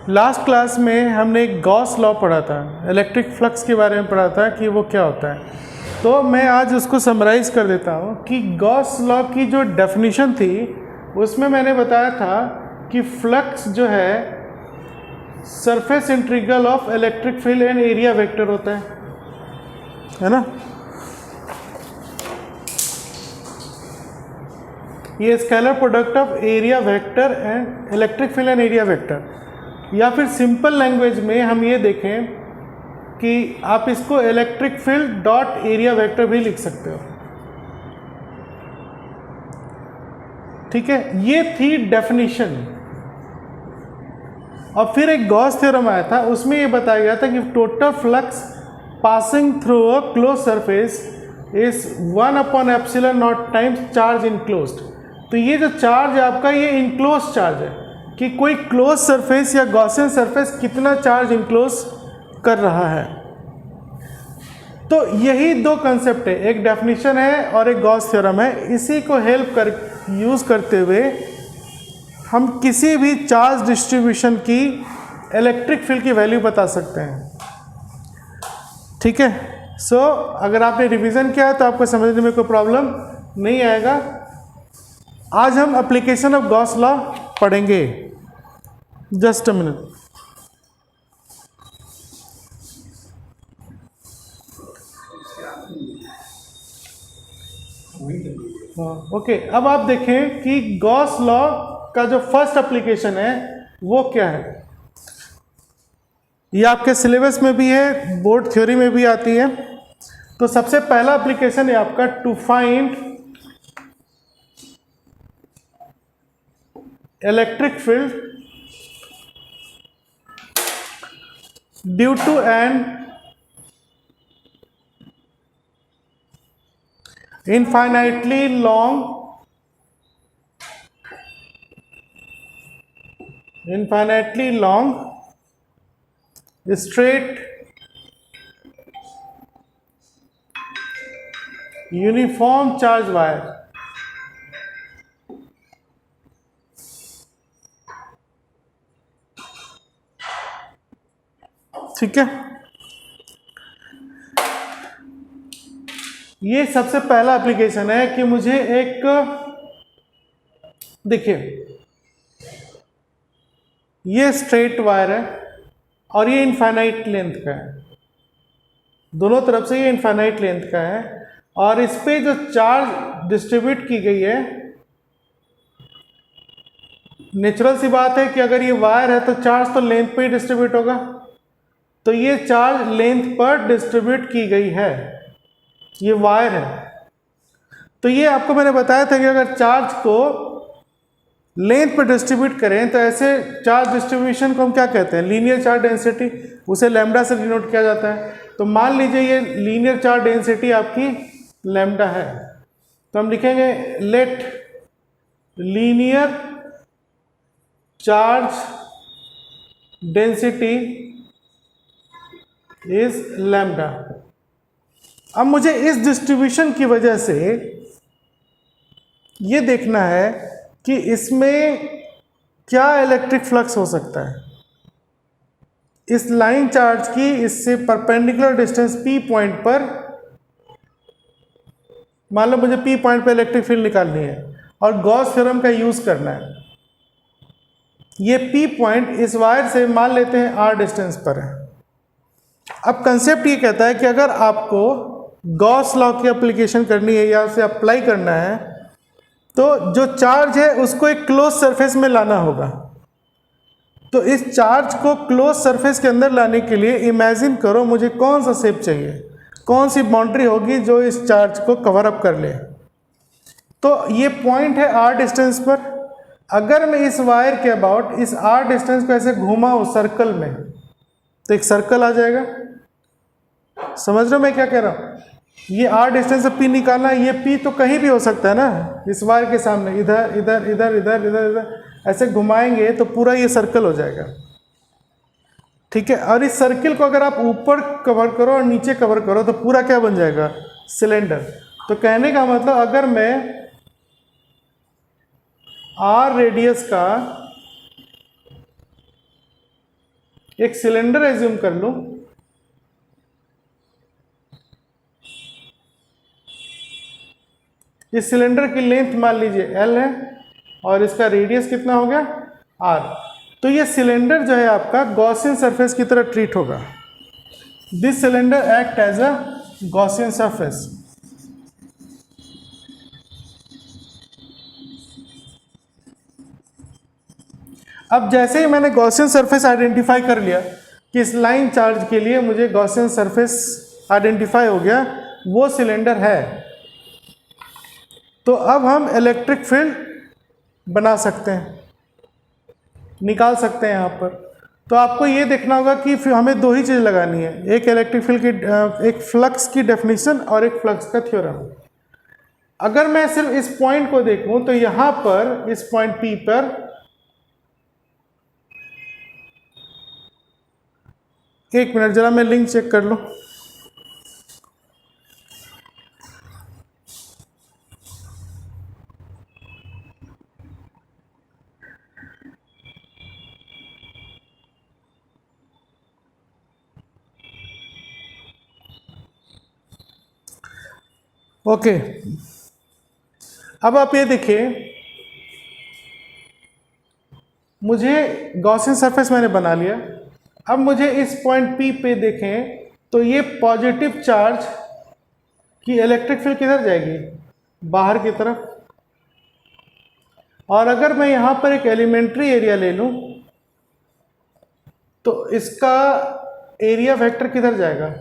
Last class में हमने एक गॉस लॉ पढ़ा था, इलेक्ट्रिक फ्लक्स के बारे में पढ़ा था कि वो क्या होता है। तो मैं आज उसको समराइज़ कर देता हूँ कि गॉस लॉ की जो डेफिनेशन थी उसमें मैंने बताया था कि फ्लक्स जो है surface integral of electric field and area vector होता है ना। ये scalar product of area vector and electric field and area vector, या फिर सिंपल लैंग्वेज में हम ये देखें कि आप इसको electric field dot area vector भी लिख सकते हो। ठीक है, ये थी डेफिनेशन। और फिर एक गॉस थ्योरम आया था, उसमें ये बताया गया था कि total flux passing through a close surface is 1/ε0 times charge enclosed. तो ये जो चार्ज है आपका, ये इनक्लोज चार्ज है कि कोई क्लोज सरफेस या गॉसियन सरफेस कितना चार्ज इनक्लोज कर रहा है। तो यही दो कंसेप्ट है, एक डेफिनेशन है और एक गॉस थ्योरम है। इसी को हेल्प कर यूज़ करते हुए हम किसी भी चार्ज डिस्ट्रीब्यूशन की इलेक्ट्रिक फील्ड की वैल्यू बता सकते हैं। ठीक है, सो अगर आपने रिवीजन किया है तो आपको समझने में कोई प्रॉब्लम नहीं आएगा। आज हम एप्लीकेशन ऑफ गॉस लॉ पढ़ेंगे। Just a minute. ओके, अब आप देखें कि गॉस लॉ का जो फर्स्ट एप्लीकेशन है वो क्या है। ये आपके सिलेबस में भी है, बोर्ड थ्योरी में भी आती है। तो सबसे पहला एप्लीकेशन है आपका to find electric field due to an infinitely long straight uniform charge wire। ठीक है, ये सबसे पहला एप्लीकेशन है कि मुझे एक, देखिए ये स्ट्रेट वायर है और ये इनफाइनाइट लेंथ का है, दोनों तरफ से ये इनफाइनाइट लेंथ का है। और इस पे जो चार्ज डिस्ट्रीब्यूट की गई है, नेचुरल सी बात है कि अगर ये वायर है तो चार्ज तो लेंथ पे ही डिस्ट्रीब्यूट होगा। तो ये चार्ज लेंथ पर डिस्ट्रीब्यूट की गई है, ये वायर है। तो ये आपको मैंने बताया था कि अगर चार्ज को लेंथ पर डिस्ट्रीब्यूट करें तो ऐसे चार्ज डिस्ट्रीब्यूशन को हम क्या कहते हैं, लीनियर चार्ज डेंसिटी, उसे लैम्डा से डिनोट किया जाता है। तो मान लीजिए ये लीनियर चार्ज डेंसिटी आपकी लैम्डा है, तो हम लिखेंगे let linear charge density is lambda. अब मुझे इस डिस्ट्रीब्यूशन की वजह से ये देखना है कि इसमें क्या इलेक्ट्रिक फ्लक्स हो सकता है। इस लाइन चार्ज की इससे परपेंडिकुलर डिस्टेंस P पॉइंट पर, मान लो मुझे P पॉइंट पर इलेक्ट्रिक फील्ड निकालनी है और गॉस थ्योरम का यूज करना है। ये P पॉइंट इस वायर से मान लेते हैं R डिस्टेंस पर है। अब कंसेप्ट ये कहता है कि अगर आपको गॉस लॉ की एप्लीकेशन करनी है या उसे अप्लाई करना है तो जो चार्ज है उसको एक क्लोज सरफेस में लाना होगा। तो इस चार्ज को क्लोज सरफेस के अंदर लाने के लिए इमेजिन करो मुझे कौन सा शेप चाहिए, कौन सी बाउंड्री होगी जो इस चार्ज को कवर अप कर ले। तो ये पॉइंट है R डिस्टेंस पर। अगर मैं इस वायर के अबाउट इस R डिस्टेंस को ऐसे घुमाऊं सर्कल में तो एक सर्कल आ जाएगा। समझ रहे हो मैं क्या कह रहा हूँ। ये R डिस्टेंस से P निकालना है, ये P तो कहीं भी हो सकता है ना, इस वायर के सामने इधर इधर इधर इधर इधर इधर ऐसे घुमाएंगे तो पूरा ये सर्कल हो जाएगा। ठीक है, और इस सर्किल को अगर आप ऊपर कवर करो और नीचे कवर करो तो पूरा क्या बन जाएगा, सिलेंडर। तो कहने का मतलब अगर मैं R रेडियस का एक सिलेंडर एज्यूम कर लूं, इस सिलेंडर की लेंथ मान लीजिए L है और इसका रेडियस कितना हो गया R। तो ये सिलेंडर जो है आपका गॉसियन सरफेस की तरह ट्रीट होगा। This cylinder act as a Gaussian surface. अब जैसे ही मैंने गॉसियन सरफेस आइडेंटिफाई कर लिया कि इस लाइन चार्ज के लिए मुझे गॉसियन सरफेस आइडेंटिफाई हो गया, वो सिलेंडर है, तो अब हम इलेक्ट्रिक फील्ड बना सकते हैं, निकाल सकते हैं यहाँ पर। तो आपको ये देखना होगा कि फिर हमें दो ही चीज़ लगानी है, एक इलेक्ट्रिक फील्ड की एक फ्लक्स की डेफिनेशन और एक फ्लक्स का थ्योरम। अगर मैं सिर्फ इस पॉइंट को देखूं तो यहाँ पर इस पॉइंट P पर एक मिनट जरा मैं लिंक चेक कर लूं। ओके, अब आप ये देखिए, मुझे गॉसियन सरफेस मैंने बना लिया। अब मुझे इस पॉइंट P पे देखें तो ये पॉजिटिव चार्ज की इलेक्ट्रिक फील्ड किधर जाएगी, बाहर की तरफ। और अगर मैं यहाँ पर एक एलिमेंट्री एरिया ले लूँ तो इसका एरिया वेक्टर किधर जाएगा,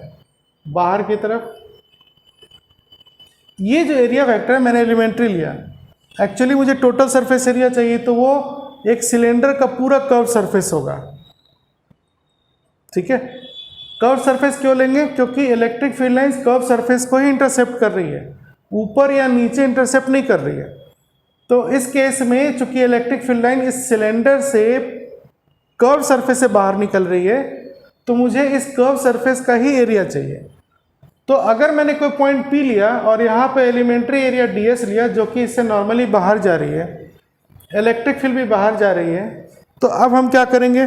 बाहर की तरफ। ये जो एरिया वेक्टर है मैंने एलिमेंट्री लिया, एक्चुअली मुझे टोटल सरफेस एरिया चाहिए, तो वो एक सिलेंडर का पूरा कर्व सरफेस होगा। ठीक है, कर्व सरफेस क्यों लेंगे, क्योंकि electric field lines curve surface को ही इंटरसेप्ट कर रही है, ऊपर या नीचे इंटरसेप्ट नहीं कर रही है। तो इस केस में चूंकि इलेक्ट्रिक फील्ड लाइन इस सिलेंडर से कर्व सरफेस से बाहर निकल रही है, तो मुझे इस कर्व सरफेस का ही एरिया चाहिए। तो अगर मैंने कोई पॉइंट P लिया और यहाँ पे एलिमेंट्री एरिया ds लिया जो कि इससे नॉर्मली बाहर जा रही है, इलेक्ट्रिक फील्ड भी बाहर जा रही है, तो अब हम क्या करेंगे,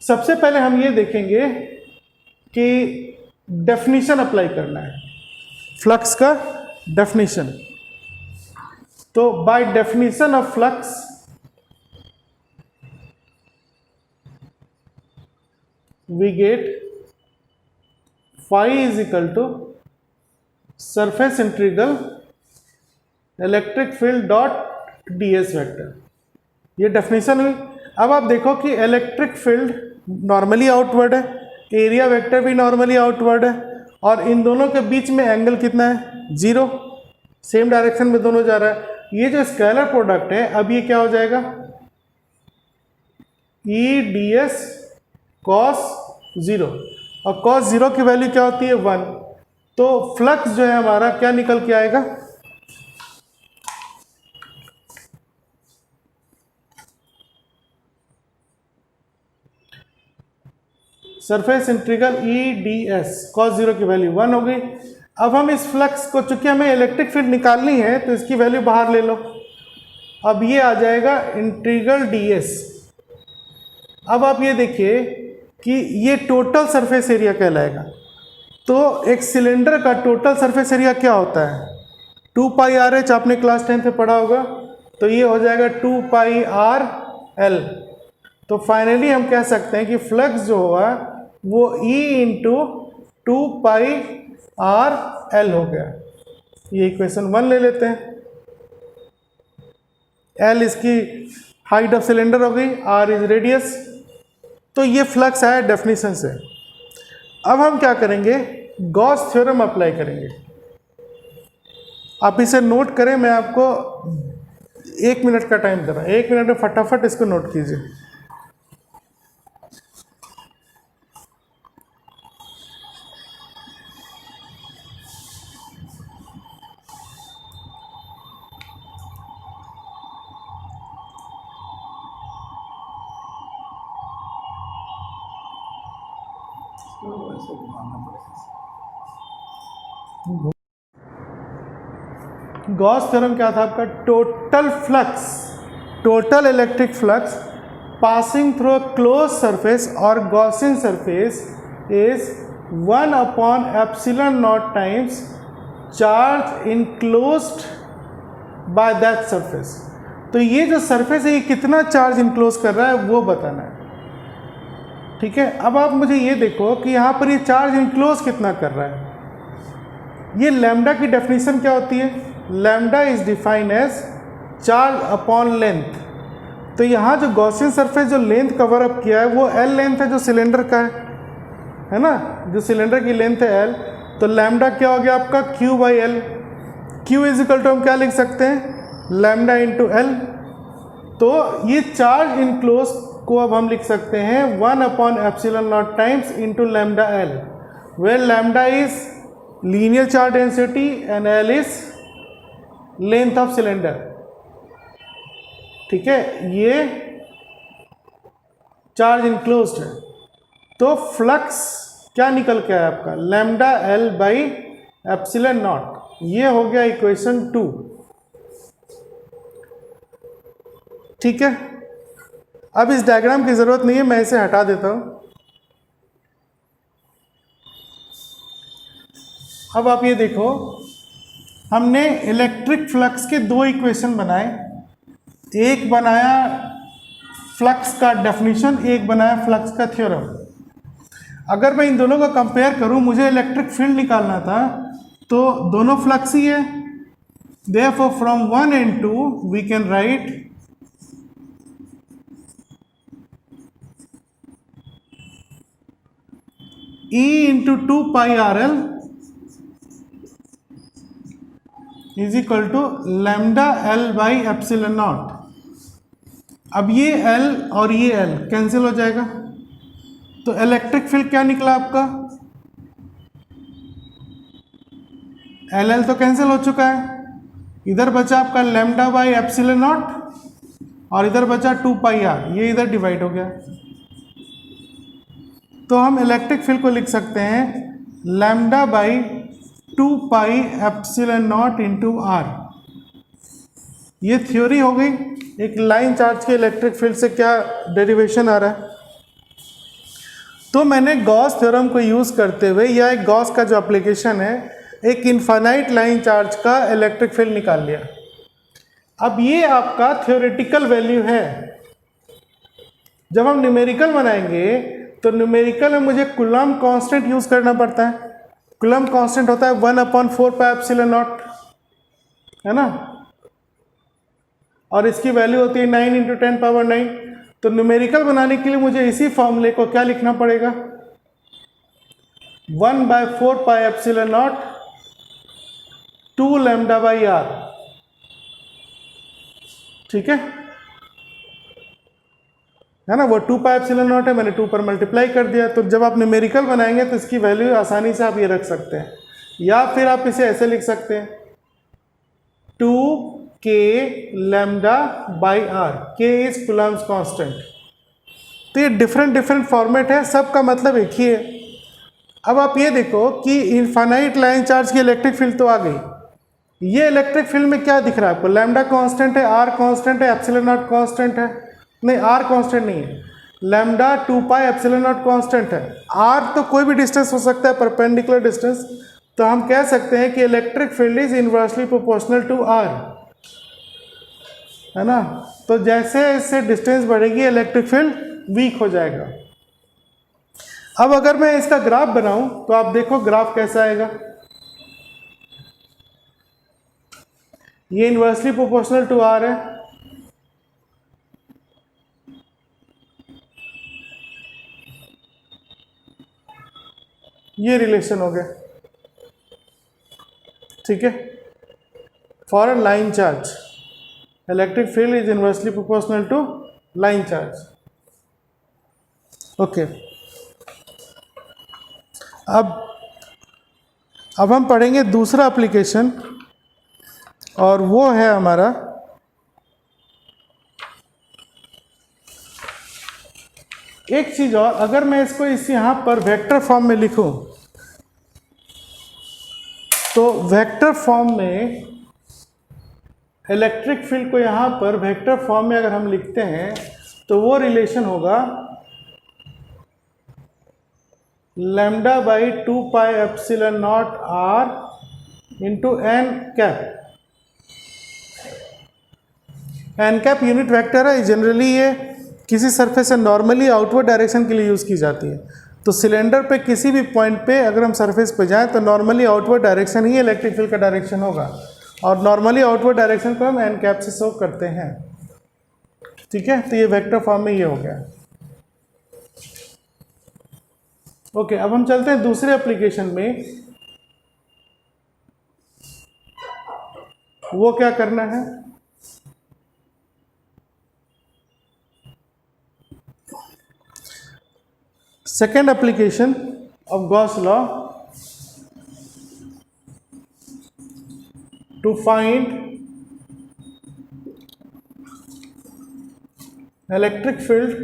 सबसे पहले हम ये देखेंगे कि डेफिनेशन अप्लाई करना है, फ्लक्स का डेफिनेशन। तो by definition of flux we get phi is equal to surface integral electric field dot ds vector। ये डेफिनेशन हुई। अब आप देखो कि इलेक्ट्रिक फील्ड नॉर्मली आउटवर्ड है, एरिया वेक्टर भी नॉर्मली आउटवर्ड है, और इन दोनों के बीच में एंगल कितना है, 0, सेम डायरेक्शन में दोनों जा रहा है। ये जो स्केलर प्रोडक्ट है, अब ये क्या हो जाएगा, ई डी एस कॉस 0, और कॉस 0 की वैल्यू क्या होती है, 1। तो फ्लक्स जो है हमारा क्या निकल के आएगा, surface integral E D S cos 0 की वैल्यू 1 हो गई। अब हम इस फ्लक्स को, चूंकि हमें इलेक्ट्रिक फील्ड निकालनी है तो इसकी वैल्यू बाहर ले लो। अब ये आ जाएगा इंटीग्रल डी एस। अब आप ये देखिए कि ये टोटल सरफेस एरिया कहलाएगा। तो एक सिलेंडर का टोटल सरफेस एरिया क्या होता है, 2 पाई आर एच, आपने क्लास 10 में पढ़ा होगा। तो ये हो जाएगा 2 पाई आर एल। तो फाइनली हम कह सकते हैं कि फ्लक्स जो होगा वो E इंटू 2 पाई आर एल हो गया। ये इक्वेशन 1 ले लेते हैं। L इसकी हाइट ऑफ सिलेंडर हो गई, R इज रेडियस। तो ये फ्लक्स आया डेफिनेशन से। अब हम क्या करेंगे, गॉस थ्योरम अप्लाई करेंगे। आप इसे नोट करें, मैं आपको 1 मिनट का टाइम दे रहा हूं, 1 मिनट में फटाफट इसको नोट कीजिए। गॉस थ्योरम क्या था आपका, total flux total electric flux passing through a closed surface or Gaussian surface is 1 upon epsilon naught times charge enclosed by that surface। तो ये जो सरफेस है ये कितना चार्ज इनक्लोज कर रहा है वो बताना है, ठीक है। अब आप मुझे ये देखो कि यहाँ पर ये चार्ज इनक्लोज कितना कर रहा है। ये लैम्डा की डेफिनेशन क्या होती है? Lambda is defined as charge upon length. तो यहाँ जो गॉसियन सरफेस जो लेंथ कवर अप किया है वो एल लेंथ है जो सिलेंडर का है ना, जो सिलेंडर की लेंथ है एल। तो लैम्डा क्या हो गया आपका Q by L. Q is equal to हम क्या लिख सकते हैं? Lambda into L. तो ये चार्ज इनक्लोज को अब हम लिख सकते हैं 1 upon epsilon naught times into lambda L, where lambda is linear charge density and L is length of cylinder, ठीक है। ये चार्ज इनक्लोज्ड है। तो फ्लक्स क्या निकल के आया आपका? Lambda L by epsilon not. ये हो गया इक्वेशन 2, ठीक है। अब इस डायग्राम की जरूरत नहीं है, मैं इसे हटा देता हूं। अब आप ये देखो, हमने इलेक्ट्रिक फ्लक्स के 2 इक्वेशन बनाए। एक बनाया फ्लक्स का डेफिनेशन, एक बनाया फ्लक्स का थ्योरम। अगर मैं इन दोनों को कंपेयर करूं, मुझे इलेक्ट्रिक फील्ड निकालना था, तो दोनों फ्लक्स ही है। Therefore from 1 and 2 we can write E into 2 pi RL is equal to lambda L by epsilon naught। अब ये L और ये L कैंसिल हो जाएगा, तो इलेक्ट्रिक फील्ड क्या निकला आपका? LL तो कैंसिल हो चुका है। इधर बचा आपका लैम्डा बाई एप्सिलॉन नॉट और इधर बचा 2 पाई आर, ये इधर डिवाइड हो गया। तो हम इलेक्ट्रिक फील्ड को लिख सकते हैं lambda by 2 pi epsilon naught into R. ये थ्योरी हो गई। एक लाइन चार्ज के इलेक्ट्रिक फील्ड से क्या डेरिवेशन आ रहा है। तो मैंने गॉस थ्योरम को यूज़ करते हुए, या एक गॉस का जो एप्लीकेशन है, एक इनफाइनाइट लाइन चार्ज का इलेक्ट्रिक फील्ड निकाल लिया। अब ये आपका थ्योरेटिकल वैल्यू है। जब हम न्यूमेरिकल बनाएंगे तो न्यूमेरिकल में मुझे कूलम्ब कांस्टेंट यूज़ करना पड़ता है। कूलम्ब कांस्टेंट होता है 1/4 पाई एप्सिलॉन नॉट, है ना, और इसकी वैल्यू होती है 9 × 10⁹। तो न्यूमेरिकल बनाने के लिए मुझे इसी फॉर्मूले को क्या लिखना पड़ेगा? 1/4 pi epsilon naught 2 lambda by R, ठीक है ना। वो 2 पाई एप्सिलॉन नॉट है, मैंने 2 पर मल्टीप्लाई कर दिया। तो जब आप न्यूमेरिकल बनाएंगे तो इसकी वैल्यू आसानी से आप ये रख सकते हैं, या फिर आप इसे ऐसे लिख सकते हैं 2k lambda by R. k is Coulomb's constant. तो ये डिफरेंट फॉर्मेट है, सबका मतलब एक ही है। अब आप ये देखो कि इनफाइनाइट लाइन चार्ज की इलेक्ट्रिक फील्ड तो आ गई। ये इलेक्ट्रिक फील्ड में क्या दिख रहा है आपको? लैम्डा कांस्टेंट है, आर कांस्टेंट है, एप्सिलॉन नॉट कांस्टेंट है। नहीं, आर कांस्टेंट नहीं है। Lambda 2 pi epsilon not constant है। आर तो कोई भी डिस्टेंस हो सकता है, परपेंडिकुलर डिस्टेंस। तो हम कह सकते हैं कि electric field is inversely proportional to R, है ना। तो जैसे इससे डिस्टेंस बढ़ेगी इलेक्ट्रिक फील्ड वीक हो जाएगा। अब अगर मैं इसका ग्राफ बनाऊं तो आप देखो ग्राफ कैसा आएगा। ये इनवर्सली प्रोपोर्शनल टू आर है, ये रिलेशन हो गया, ठीक है। For a line charge electric field is inversely proportional to line charge, okay. अब हम पढ़ेंगे दूसरा एप्लीकेशन, और वो है हमारा एक चीज और। अगर मैं इसको इस यहाँ पर वेक्टर फॉर्म में लिखूं तो वेक्टर फॉर्म में इलेक्ट्रिक फील्ड को यहाँ पर वेक्टर फॉर्म में अगर हम लिखते हैं तो वो रिलेशन होगा lambda by 2 pi epsilon naught R into N cap. N cap unit vector है, जनरली ये किसी सरफेस से नॉर्मली आउटवर्ड डायरेक्शन के लिए यूज़ की जाती है। तो सिलेंडर पे किसी भी पॉइंट पे अगर हम सरफेस पे जाएं तो नॉर्मली आउटवर्ड डायरेक्शन ही इलेक्ट्रिक फील्ड का डायरेक्शन होगा, और नॉर्मली आउटवर्ड डायरेक्शन को हम एन कैप से शो करते हैं। ठीक है, तो ये वेक्टर फॉर्म में ये हो गया। ओके, अब हम चलते हैं दूसरे एप्लीकेशन में। वो क्या करना है, second application of Gauss law to find electric field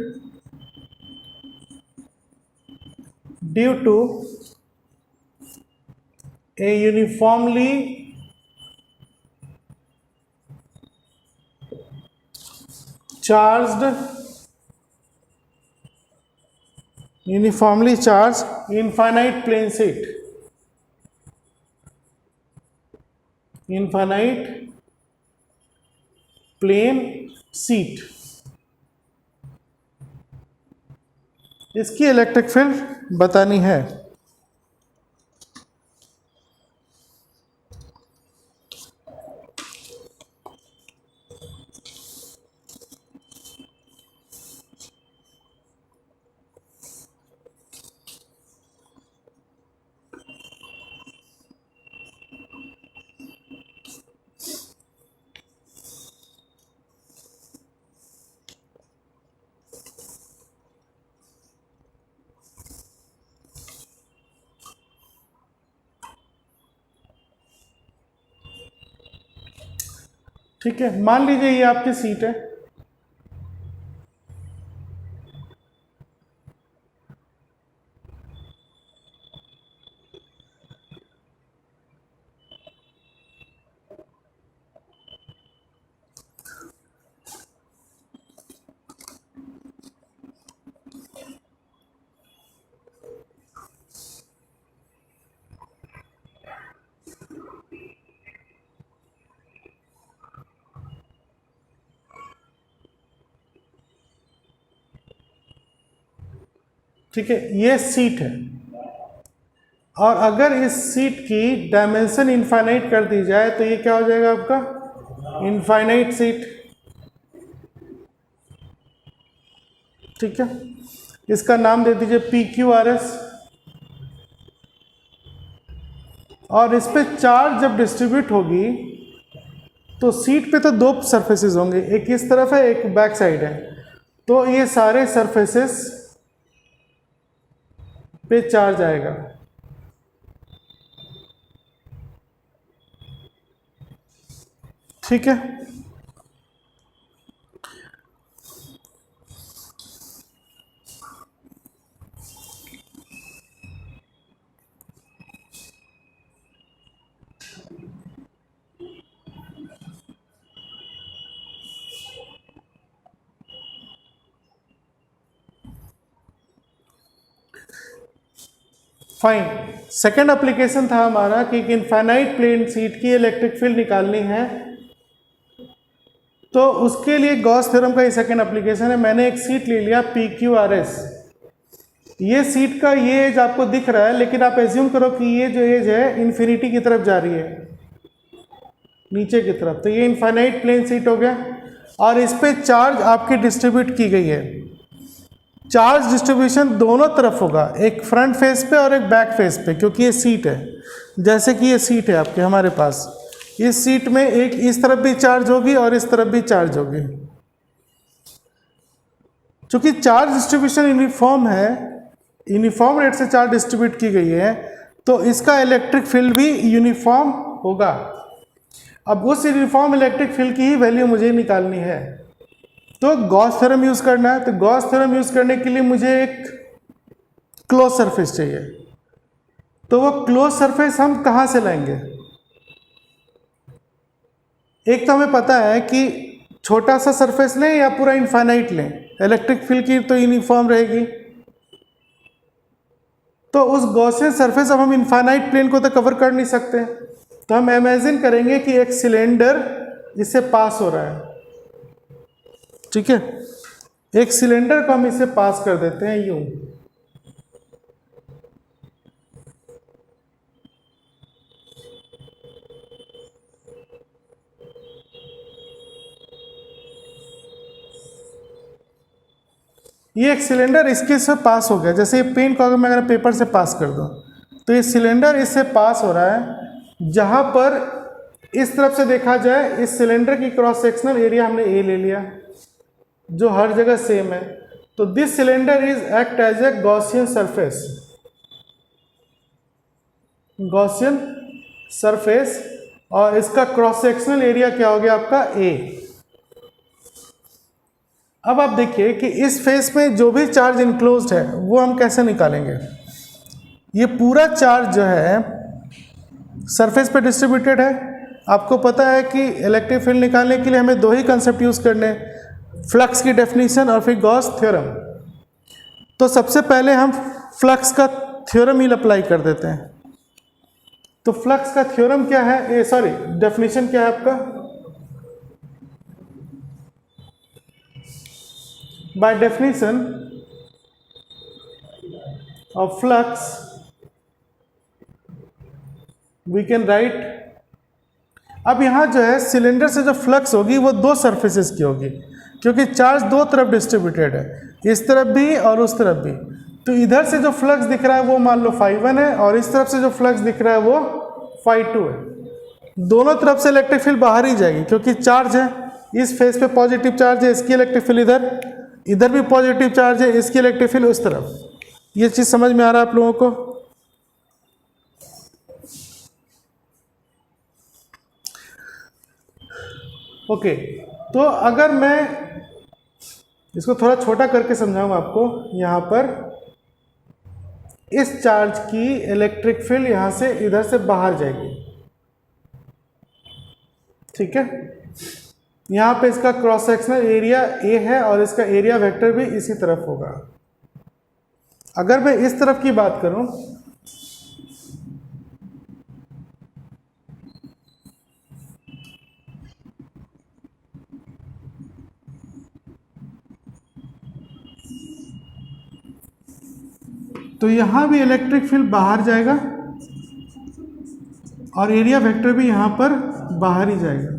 due to a uniformly charged infinite plane sheet, infinite plane sheet। इसकी इलेक्ट्रिक फील्ड बतानी है। ठीक है, मान लीजिए ये आपकी सीट है। ठीक है, ये सीट है, और अगर इस सीट की डायमेंशन इनफाइनाइट कर दी जाए तो ये क्या हो जाएगा आपका इनफाइनाइट सीट। ठीक है, इसका नाम दे दीजिए PQRS। और इस पे चार्ज जब डिस्ट्रीब्यूट होगी तो सीट पे तो दो सरफेसेस होंगे, एक इस तरफ है एक बैक साइड है, तो ये सारे सरफेसेस पे चार्ज आएगा। ठीक है, फाइन। सेकेंड एप्लीकेशन था हमारा कि एक इनफाइनाइट प्लेन सीट की इलेक्ट्रिक फील्ड निकालनी है, तो उसके लिए गॉस थ्योरम का ये सेकेंड एप्लीकेशन है। मैंने एक सीट ले लिया PQRS। ये सीट का ये एज आपको दिख रहा है, लेकिन आप एज्यूम करो कि ये जो एज है इन्फिनिटी की तरफ जा रही है, नीचे की तरफ, तो ये इनफाइनाइट प्लेन सीट हो गया। और इस पे चार्ज आपकी डिस्ट्रीब्यूट की गई है। चार्ज डिस्ट्रीब्यूशन दोनों तरफ होगा, एक फ्रंट फेस पे और एक बैक फेस पे, क्योंकि ये सीट है। जैसे कि ये सीट है आपके हमारे पास, इस सीट में एक इस तरफ भी चार्ज होगी और इस तरफ भी चार्ज होगी। चूंकि चार्ज डिस्ट्रीब्यूशन यूनिफॉर्म है, यूनिफॉर्म रेट से चार्ज डिस्ट्रीब्यूट की गई है, तो इसका इलेक्ट्रिक फील्ड भी यूनिफॉर्म होगा। अब उस यूनिफॉर्म इलेक्ट्रिक फील्ड की ही वैल्यू मुझे निकालनी है, तो गॉस थ्योरम यूज करना है। तो गॉस थ्योरम यूज करने के लिए मुझे एक क्लोज सरफेस चाहिए, तो वो क्लोज सरफेस हम कहाँ से लाएंगे? एक तो हमें पता है कि छोटा सा सरफेस लें या पूरा इनफाइनाइट लें, इलेक्ट्रिक फील्ड की तो यूनिफॉर्म रहेगी। तो उस गॉसियन सरफेस, अब हम इनफाइनाइट प्लेन को तो कवर कर नहीं सकते, तो हम इमेजिन करेंगे कि एक सिलेंडर इससे पास हो रहा है, ठीक है। एक सिलेंडर को हम इससे पास कर देते हैं यूं, ये एक सिलेंडर इसके से पास हो गया। जैसे ये पेन को अगर मैं अगर पेपर से पास कर दूं, तो ये सिलेंडर इससे पास हो रहा है। जहां पर इस तरफ से देखा जाए, इस सिलेंडर की क्रॉस सेक्शनल एरिया हमने ए ले लिया, जो हर जगह सेम है। तो this cylinder is act as a Gaussian surface, Gaussian surface, और इसका क्रॉस सेक्शनल एरिया क्या हो गया आपका ए। अब आप देखिए कि इस फेस में जो भी चार्ज इनक्लोज्ड है वो हम कैसे निकालेंगे। ये पूरा चार्ज जो है सरफेस पे डिस्ट्रीब्यूटेड है। आपको पता है कि इलेक्ट्रिक फील्ड निकालने के लिए हमें दो ही कंसेप्ट यूज करने हैं, फ्लक्स की डेफिनेशन और फिर गॉस थ्योरम। तो सबसे पहले हम फ्लक्स का थ्योरम ही अप्लाई कर देते हैं। तो फ्लक्स का थ्योरम क्या है, डेफिनेशन क्या है आपका? By definition of flux we can write, अब यहाँ जो है सिलेंडर से जो फ्लक्स होगी वो दो सरफेसेस की होगी, क्योंकि चार्ज दो तरफ डिस्ट्रीब्यूटेड है, इस तरफ भी और उस तरफ भी। तो इधर से जो फ्लक्स दिख रहा है वो मान लो φ1 है, और इस तरफ से जो फ्लक्स दिख रहा है वो φ2 है। दोनों तरफ से इलेक्ट्रिक फील्ड बाहर ही जाएगी, क्योंकि चार्ज है, इस फेस पे पॉजिटिव चार्ज है, इसकी इलेक्ट्रिक फील्ड इधर भी पॉजिटिव चार्ज है, इसकी इलेक्ट्रिक फील्ड उस तरफ। ये चीज समझ में आ रहा है आप लोगों को? ओके, तो अगर मैं इसको थोड़ा छोटा करके समझाऊंगा आपको, यहां पर इस चार्ज की इलेक्ट्रिक फील्ड यहां से इधर से बाहर जाएगी, ठीक है। यहाँ पे इसका क्रॉस सेक्शनल एरिया ए है और इसका एरिया वेक्टर भी इसी तरफ होगा। अगर मैं इस तरफ की बात करूं, तो यहां भी इलेक्ट्रिक फील्ड बाहर जाएगा और एरिया वेक्टर भी यहां पर बाहर ही जाएगा,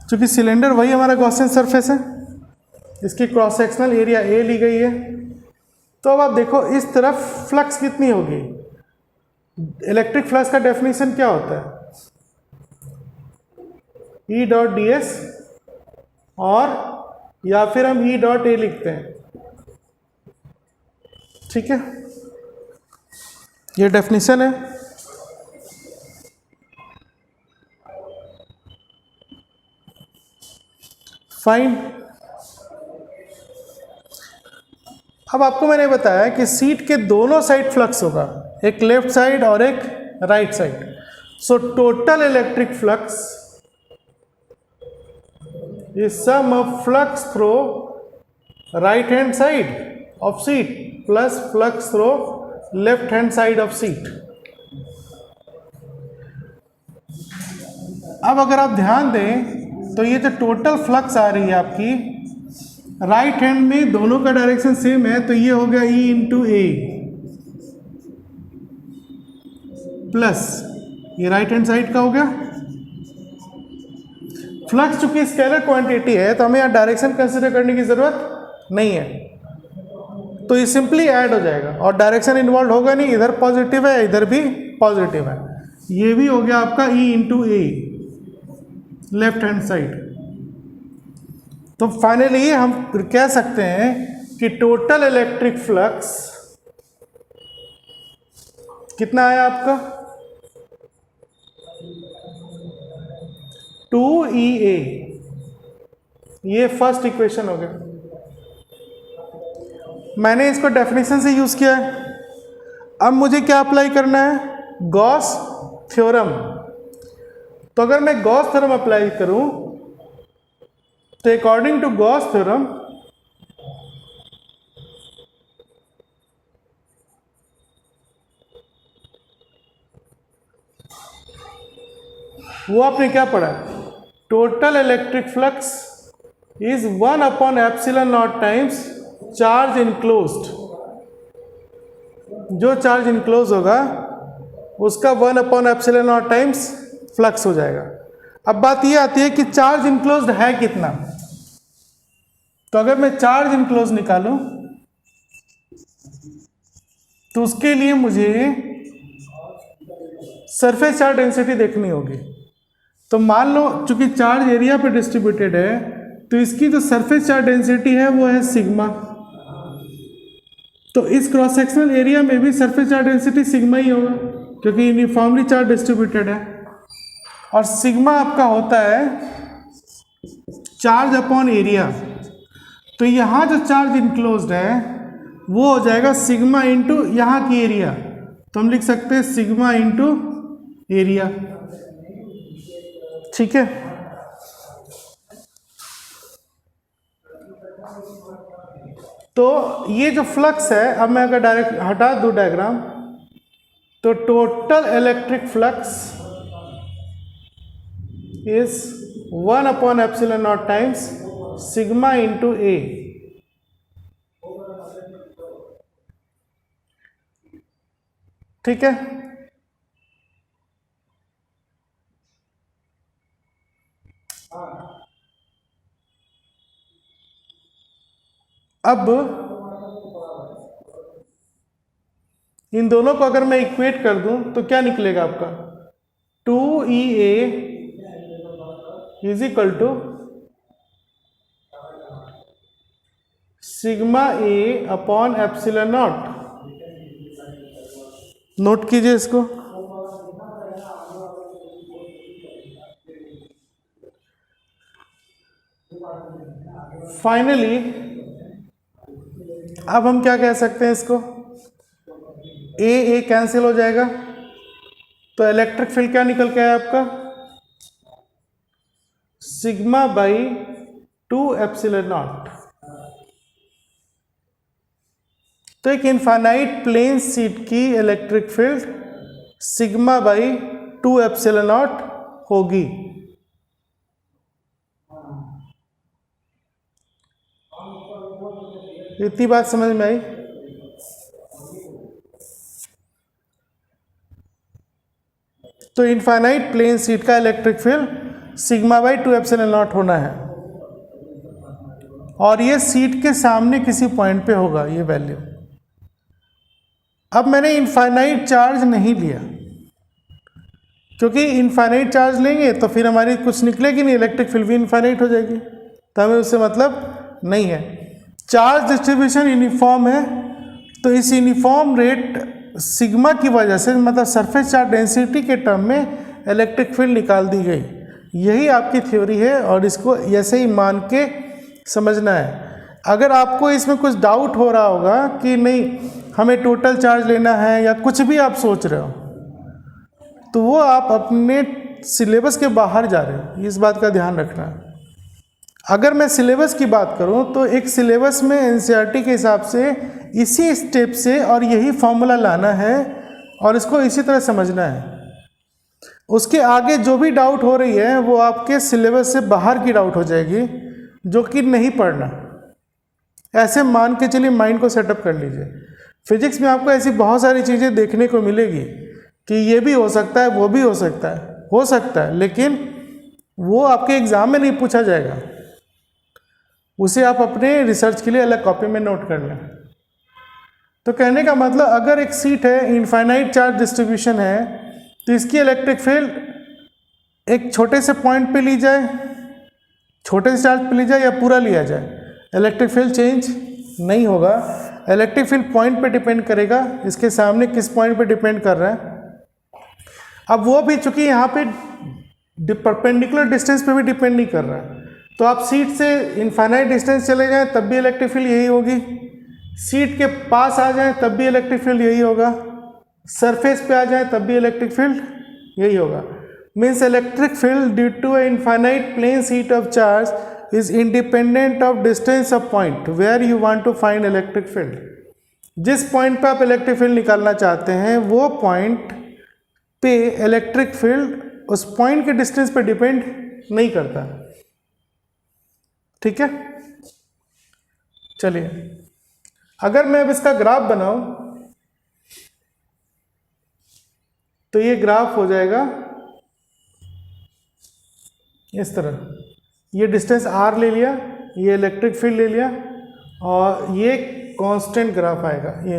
क्योंकि सिलेंडर वही हमारा गॉसियन सरफेस है, इसकी क्रॉस सेक्शनल एरिया ए ली गई है। तो अब आप देखो इस तरफ फ्लक्स कितनी होगी। इलेक्ट्रिक फ्लक्स का डेफिनेशन क्या होता है? E डॉट डी एस, और या फिर हम E डॉट ए लिखते हैं, ठीक है। ये डेफिनेशन है। फाइन। अब आपको मैंने बताया कि सीट के दोनों साइड फ्लक्स होगा, एक लेफ्ट साइड और एक right side. So total electric flux is sum of flux through right hand side of seat plus flux through left hand side of seat. अब अगर आप ध्यान दें तो ये जो टोटल फ्लक्स आ रही है आपकी राइट हैंड में, दोनों का डायरेक्शन सेम है, तो ये हो गया E इंटू ए प्लस ये राइट हैंड साइड का हो गया। फ्लक्स चूंकि स्केलर क्वांटिटी है तो हमें यहाँ डायरेक्शन कंसिडर करने की जरूरत नहीं है, तो ये सिंपली ऐड हो जाएगा और डायरेक्शन इन्वॉल्व होगा नहीं, इधर पॉजिटिव है इधर भी पॉजिटिव है। ये भी हो गया आपका E इंटू ए लेफ्ट हैंड साइड। तो फाइनली हम कह सकते हैं कि टोटल इलेक्ट्रिक फ्लक्स कितना आया आपका? 2EA। ये फर्स्ट इक्वेशन हो गया। मैंने इसको डेफिनेशन से यूज किया है। अब मुझे क्या अप्लाई करना है? Gauss theorem. तो अगर मैं गॉस थ्योरम अप्लाई करूं तो अकॉर्डिंग टू गॉस थ्योरम वो आपने क्या पढ़ा, total electric flux is 1/ε0 times charge enclosed. जो चार्ज इनक्लोज होगा उसका 1/ε0 टाइम्स फ्लक्स हो जाएगा। अब बात ये आती है कि चार्ज इनक्लोज्ड है कितना। तो अगर मैं चार्ज इनक्लोज निकालूं तो उसके लिए मुझे सरफेस चार्ज डेंसिटी देखनी होगी। तो मान लो चूंकि चार्ज एरिया पे डिस्ट्रीब्यूटेड है तो इसकी जो सरफेस चार्ज डेंसिटी है वो है सिग्मा। तो इस क्रॉस सेक्शनल एरिया में भी सरफेस चार्ज डेंसिटी सिग्मा ही होगा क्योंकि यूनिफॉर्मली चार्ज डिस्ट्रीब्यूटेड है। और सिग्मा आपका होता है चार्ज अपॉन एरिया। तो यहाँ जो चार्ज इनक्लोज्ड है वो हो जाएगा सिग्मा इंटू यहाँ की एरिया। तो हम लिख सकते हैं सिग्मा इंटू एरिया। ठीक है, तो ये जो फ्लक्स है, अब मैं अगर डायरेक्ट हटा दूं डायग्राम तो total electric flux is 1/ε0 times sigma into A. ठीक है, अब इन दोनों को अगर मैं इक्वेट कर दूं तो क्या निकलेगा आपका 2EA is equal to sigma A upon epsilon naught. Note कीजिए इसको। फाइनली अब हम क्या कह सकते हैं इसको, ए कैंसिल हो जाएगा तो इलेक्ट्रिक फील्ड क्या निकल के आया आपका सिग्मा बाई 2/ε0। तो एक इनफाइनाइट प्लेन शीट की इलेक्ट्रिक फील्ड सिग्मा बाई 2/ε0 होगी। इतनी बात समझ में आई। तो इनफाइनाइट प्लेन शीट का इलेक्ट्रिक फील्ड सिग्मा बाई 2/ε0 होना है और ये शीट के सामने किसी पॉइंट पे होगा ये वैल्यू। अब मैंने इनफाइनाइट चार्ज नहीं लिया क्योंकि इनफाइनाइट चार्ज लेंगे तो फिर हमारी कुछ निकलेगी नहीं, इलेक्ट्रिक फील्ड भी इनफाइनाइट हो जाएगी, तो हमें उससे मतलब नहीं है। चार्ज डिस्ट्रीब्यूशन यूनिफॉर्म है तो इस यूनिफॉर्म रेट सिग्मा की वजह से मतलब सरफेस चार्ज डेंसिटी के टर्म में इलेक्ट्रिक फील्ड निकाल दी गई। यही आपकी थ्योरी है और इसको ऐसे ही मान के समझना है। अगर आपको इसमें कुछ डाउट हो रहा होगा कि नहीं हमें टोटल चार्ज लेना है या कुछ भी आप सोच रहे हो तो वो आप अपने सिलेबस के बाहर जा रहे हो, इस बात का ध्यान रखना है। अगर मैं सिलेबस की बात करूं तो एक सिलेबस में एनसीईआरटी के हिसाब से इसी स्टेप से और यही फॉर्मूला लाना है और इसको इसी तरह समझना है। उसके आगे जो भी डाउट हो रही है वो आपके सिलेबस से बाहर की डाउट हो जाएगी जो कि नहीं पढ़ना। ऐसे मान के चलिए माइंड को सेटअप कर लीजिए। फिजिक्स में आपको ऐसी बहुत सारी चीज़ें देखने को मिलेगी कि ये भी हो सकता है वो भी हो सकता है लेकिन वो आपके एग्ज़ाम में नहीं पूछा जाएगा, उसे आप अपने रिसर्च के लिए अलग कॉपी में नोट कर लें। तो कहने का मतलब अगर एक शीट है इनफाइनाइट चार्ज डिस्ट्रीब्यूशन है तो इसकी इलेक्ट्रिक फील्ड एक छोटे से पॉइंट पे ली जाए, छोटे से चार्ज पे ली जाए या पूरा लिया जाए, इलेक्ट्रिक फील्ड चेंज नहीं होगा। इलेक्ट्रिक फील्ड पॉइंट पे डिपेंड करेगा, इसके सामने किस पॉइंट पे डिपेंड कर रहा है। अब वो भी चूंकि यहाँ पे परपेंडिकुलर डिस्टेंस पे भी डिपेंड नहीं कर रहा है तो आप सीट से इनफाइनाइट डिस्टेंस चले जाएं तब भी इलेक्ट्रिक फील्ड यही होगी, सीट के पास आ जाएं तब भी इलेक्ट्रिक फील्ड यही होगा, सरफेस पे आ जाएं तब भी इलेक्ट्रिक फील्ड यही होगा। means electric field due to an infinite plane sheet of charge is independent of distance of point where you want to find electric field. जिस पॉइंट पे आप इलेक्ट्रिक फील्ड निकालना चाहते हैं वो पॉइंट पे इलेक्ट्रिक फील्ड उस पॉइंट के डिस्टेंस पे डिपेंड नहीं करता. ठीक है, चलिए अगर मैं अब इसका ग्राफ बनाऊं तो ये ग्राफ हो जाएगा इस तरह. ये डिस्टेंस r ले लिया, ये इलेक्ट्रिक फील्ड ले लिया और ये कांस्टेंट ग्राफ आएगा. ये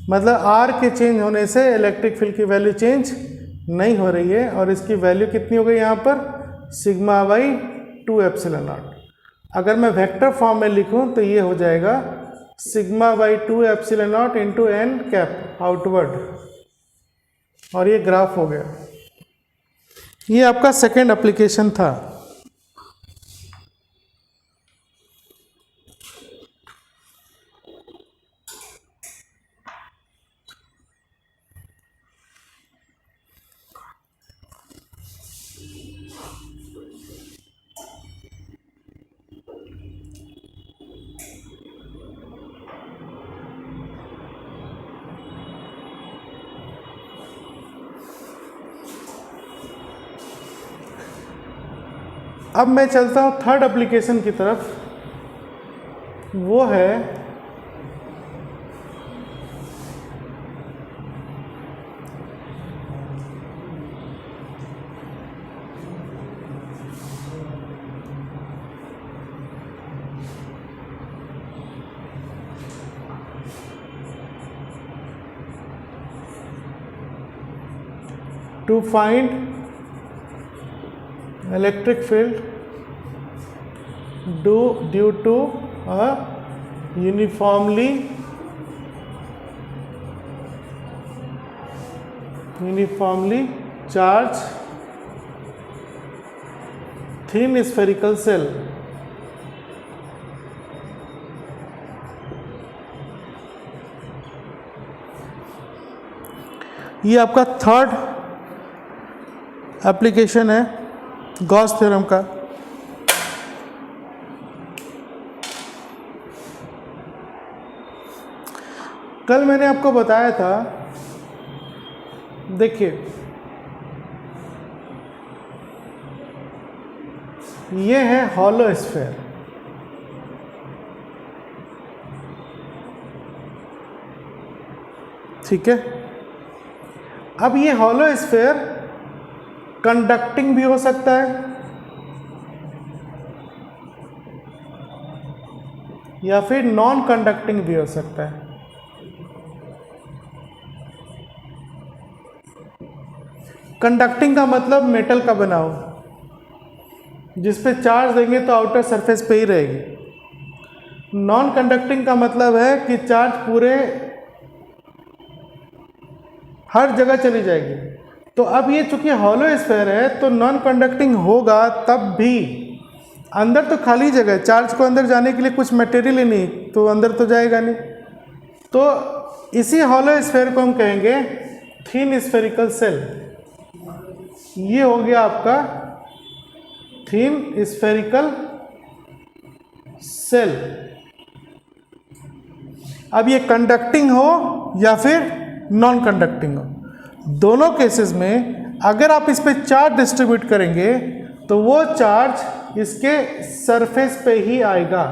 मतलब r के चेंज होने से इलेक्ट्रिक फील्ड की वैल्यू चेंज नहीं हो रही है और इसकी वैल्यू कितनी हो गई यहाँ पर सिग्मा बाई 2 एप्सिलॉन नॉट. अगर मैं वेक्टर फॉर्म में लिखूं तो ये हो जाएगा sigma by 2 epsilon naught into N cap outward और ये ग्राफ हो गया. ये आपका सेकेंड एप्लीकेशन था. अब मैं चलता हूँ थर्ड एप्लीकेशन की तरफ. वो है to find electric field due to a uniformly charged thin spherical cell. ये आपका थर्ड एप्लीकेशन है गॉस थ्योरम का. कल मैंने आपको बताया था, देखिए ये है हॉलो स्फीयर. ठीक है, अब ये हॉलो स्फीयर कंडक्टिंग भी हो सकता है या फिर नॉन कंडक्टिंग भी हो सकता है. कंडक्टिंग का मतलब मेटल का बना हो जिस पे चार्ज देंगे तो आउटर सरफेस पे ही रहेगी. नॉन कंडक्टिंग का मतलब है कि चार्ज पूरे हर जगह चली जाएगी. तो अब ये चूंकि हॉलो स्फीयर है तो नॉन कंडक्टिंग होगा, तब भी अंदर तो खाली जगह है, चार्ज को अंदर जाने के लिए कुछ मटेरियल ही नहीं तो अंदर तो जाएगा नहीं. तो इसी हॉलो स्फीयर को हम कहेंगे थिन स्फेरिकल सेल. ये हो गया आपका थिन स्फेरिकल सेल. अब ये कंडक्टिंग हो या फिर नॉन कंडक्टिंग हो, दोनों केसेस में अगर आप इस पे चार्ज डिस्ट्रीब्यूट करेंगे तो वो चार्ज इसके सरफेस पे ही आएगा.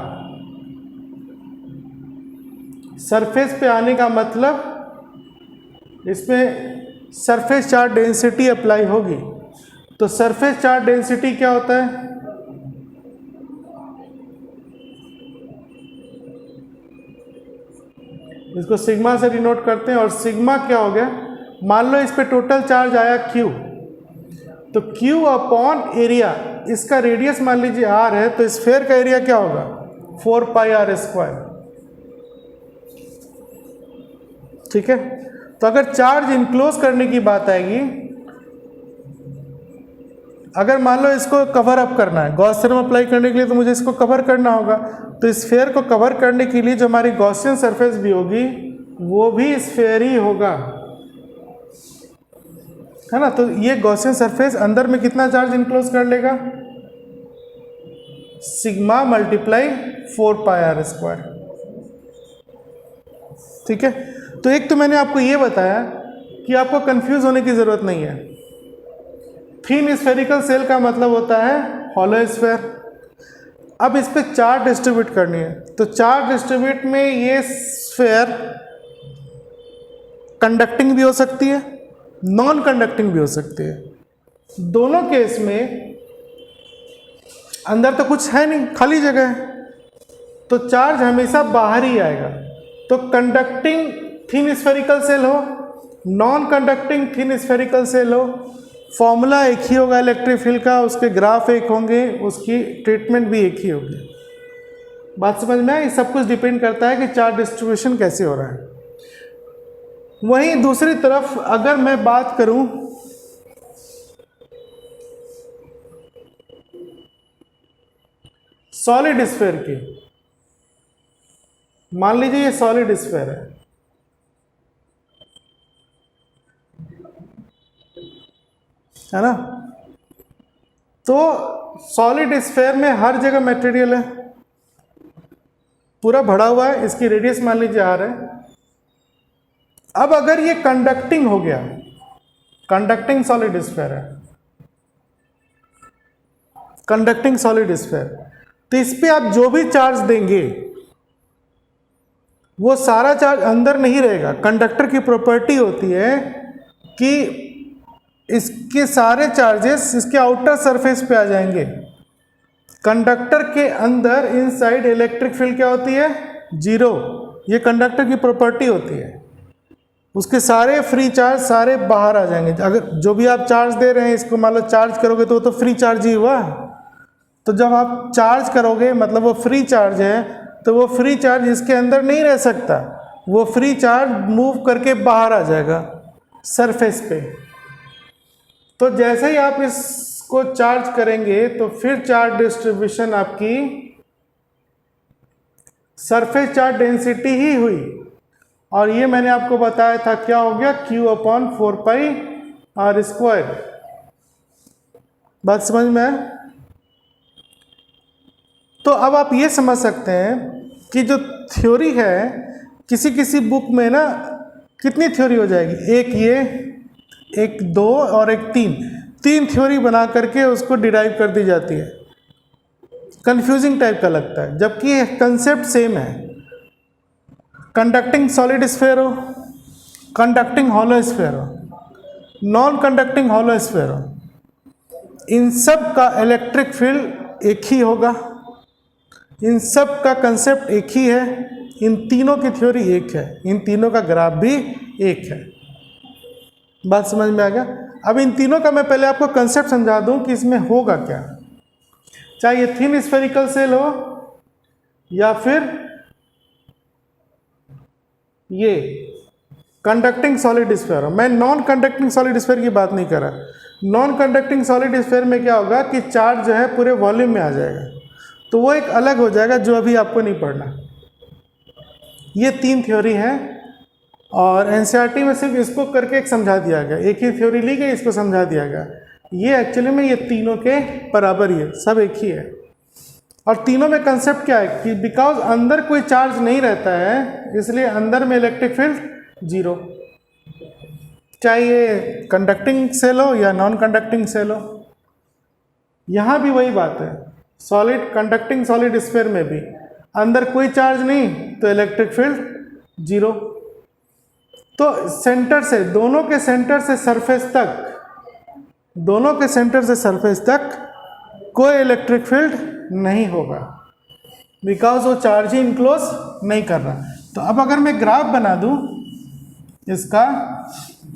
सरफेस पे आने का मतलब इसमें सरफेस चार्ज डेंसिटी अप्लाई होगी. तो सरफेस चार्ज डेंसिटी क्या होता है? इसको सिग्मा से डिनोट करते हैं और सिग्मा क्या हो गया, मान लो इस पे टोटल चार्ज आया Q, तो Q अपॉन एरिया, इसका रेडियस मान लीजिए R है तो स्फीयर का एरिया क्या होगा 4 पाई r स्क्वायर. ठीक है, तो अगर चार्ज इनक्लोज करने की बात आएगी, अगर मान लो इसको कवर अप करना है, गॉस थ्योरम अप्लाई करने के लिए तो मुझे इसको कवर करना होगा. तो स्फीयर को कवर करने के लिए जो हमारी गॉसियन सरफेस भी होगी वो भी स्फीयर ही होगा, है ना। तो ये गॉसियन सरफेस अंदर में कितना चार्ज इनक्लोज कर लेगा, सिग्मा मल्टीप्लाई 4πr²। ठीक है, तो एक तो मैंने आपको ये बताया कि आपको कंफ्यूज होने की जरूरत नहीं है। थिन स्फेरिकल सेल का मतलब होता है हॉलो स्फेयर। अब इस पे चार्ज डिस्ट्रीब्यूट करनी है, तो चार्ज डिस्ट्रीब्यूट में ये स्फेयर कंडक्टिंग भी हो सकती है, नॉन कंडक्टिंग भी हो सकती है। दोनों केस में अंदर तो कुछ है नहीं, खाली जगह है, तो चार्ज हमेशा बाहर ही आएगा। तो कंडक्टिंग थिन स्फेरिकल सेल हो, non conducting thin spherical shell हो, फॉर्मूला एक ही होगा इलेक्ट्रिक फील्ड का, उसके ग्राफ एक होंगे, उसकी ट्रीटमेंट भी एक ही होगी। बात समझ में आई? सब कुछ डिपेंड करता है कि चार्ज डिस्ट्रीब्यूशन कैसे हो रहा है। वहीं दूसरी तरफ अगर मैं बात करूं सॉलिड स्फेयर की, मान लीजिए ये सॉलिड स्फेयर है ना। तो सॉलिड स्फेयर में हर जगह मटेरियल है, पूरा भरा हुआ है, इसकी रेडियस मान लीजिए आर है। अब अगर ये कंडक्टिंग हो गया, कंडक्टिंग सॉलिड स्फेयर है, कंडक्टिंग सॉलिड स्फेयर, तो इस पे आप जो भी चार्ज देंगे वो सारा चार्ज अंदर नहीं रहेगा। कंडक्टर की प्रॉपर्टी होती है कि इसके सारे चार्जेस इसके आउटर सरफेस पे आ जाएंगे। कंडक्टर के अंदर इनसाइड इलेक्ट्रिक फील्ड क्या होती है, जीरो। ये कंडक्टर की प्रॉपर्टी होती है, उसके सारे फ्री चार्ज सारे बाहर आ जाएंगे। अगर जो भी आप चार्ज दे रहे हैं इसको मान लो चार्ज करोगे तो वो तो फ्री चार्ज ही हुआ। तो जब आप चार्ज करोगे मतलब वो फ्री चार्ज है, तो वो फ्री चार्ज इसके अंदर नहीं रह सकता, वो फ्री चार्ज मूव करके बाहर आ जाएगा सरफेस पे। तो जैसे ही आप इसको चार्ज करेंगे तो फिर चार्ज डिस्ट्रीब्यूशन आपकी सरफेस चार्ज डेंसिटी ही हुई, और ये मैंने आपको बताया था क्या हो गया, Q/4πr²। बात समझ में है? तो अब आप ये समझ सकते हैं कि जो थ्योरी है, किसी किसी बुक में ना कितनी थ्योरी हो जाएगी, एक ये, एक दो और एक तीन थ्योरी बना करके उसको डिराइव कर दी जाती है। कंफ्यूजिंग टाइप का लगता है, जबकि कंसेप्ट सेम है। कंडक्टिंग सॉलिड स्फेयर हो, कंडक्टिंग हॉलो स्फेयर हो, नॉन कंडक्टिंग हॉलो स्फेयर हो, इन सब का इलेक्ट्रिक फील्ड एक ही होगा, इन सब का कंसेप्ट एक ही है, इन तीनों की थ्योरी एक है, इन तीनों का ग्राफ भी एक है। बात समझ में आ गया? अब इन तीनों का मैं पहले आपको कंसेप्ट समझा दूं कि इसमें होगा क्या। चाहे ये थिन स्फेरिकल सेल हो या फिर ये कंडक्टिंग सॉलिड स्फेयर हो। मैं नॉन कंडक्टिंग सॉलिड स्फेयर की बात नहीं कर रहा। नॉन कंडक्टिंग सॉलिड स्फेयर में क्या होगा कि चार्ज जो है पूरे वॉल्यूम में आ जाएगा, तो वो एक अलग हो जाएगा जो अभी आपको नहीं पढ़ना। ये तीन थ्योरी है और एनसीईआरटी में सिर्फ इसको करके एक समझा दिया गया, एक ही थ्योरी ली गई, इसको समझा दिया गया। ये एक्चुअली में ये तीनों के बराबर ही है, सब एक ही है। और तीनों में कंसेप्ट क्या है कि बिकॉज अंदर कोई चार्ज नहीं रहता है, इसलिए अंदर में इलेक्ट्रिक फील्ड जीरो, चाहे ये कंडक्टिंग सेल हो या नॉन कंडक्टिंग सेल हो। यहाँ भी वही बात है, सॉलिड कंडक्टिंग सॉलिड स्फीयर में भी अंदर कोई चार्ज नहीं तो इलेक्ट्रिक फील्ड जीरो। तो सेंटर से, दोनों के सेंटर से सरफेस तक, दोनों के सेंटर से सरफेस तक कोई इलेक्ट्रिक फील्ड नहीं होगा, बिकॉज वो चार्ज ही इनक्लोज नहीं कर रहा। तो अब अगर मैं ग्राफ बना दूं इसका,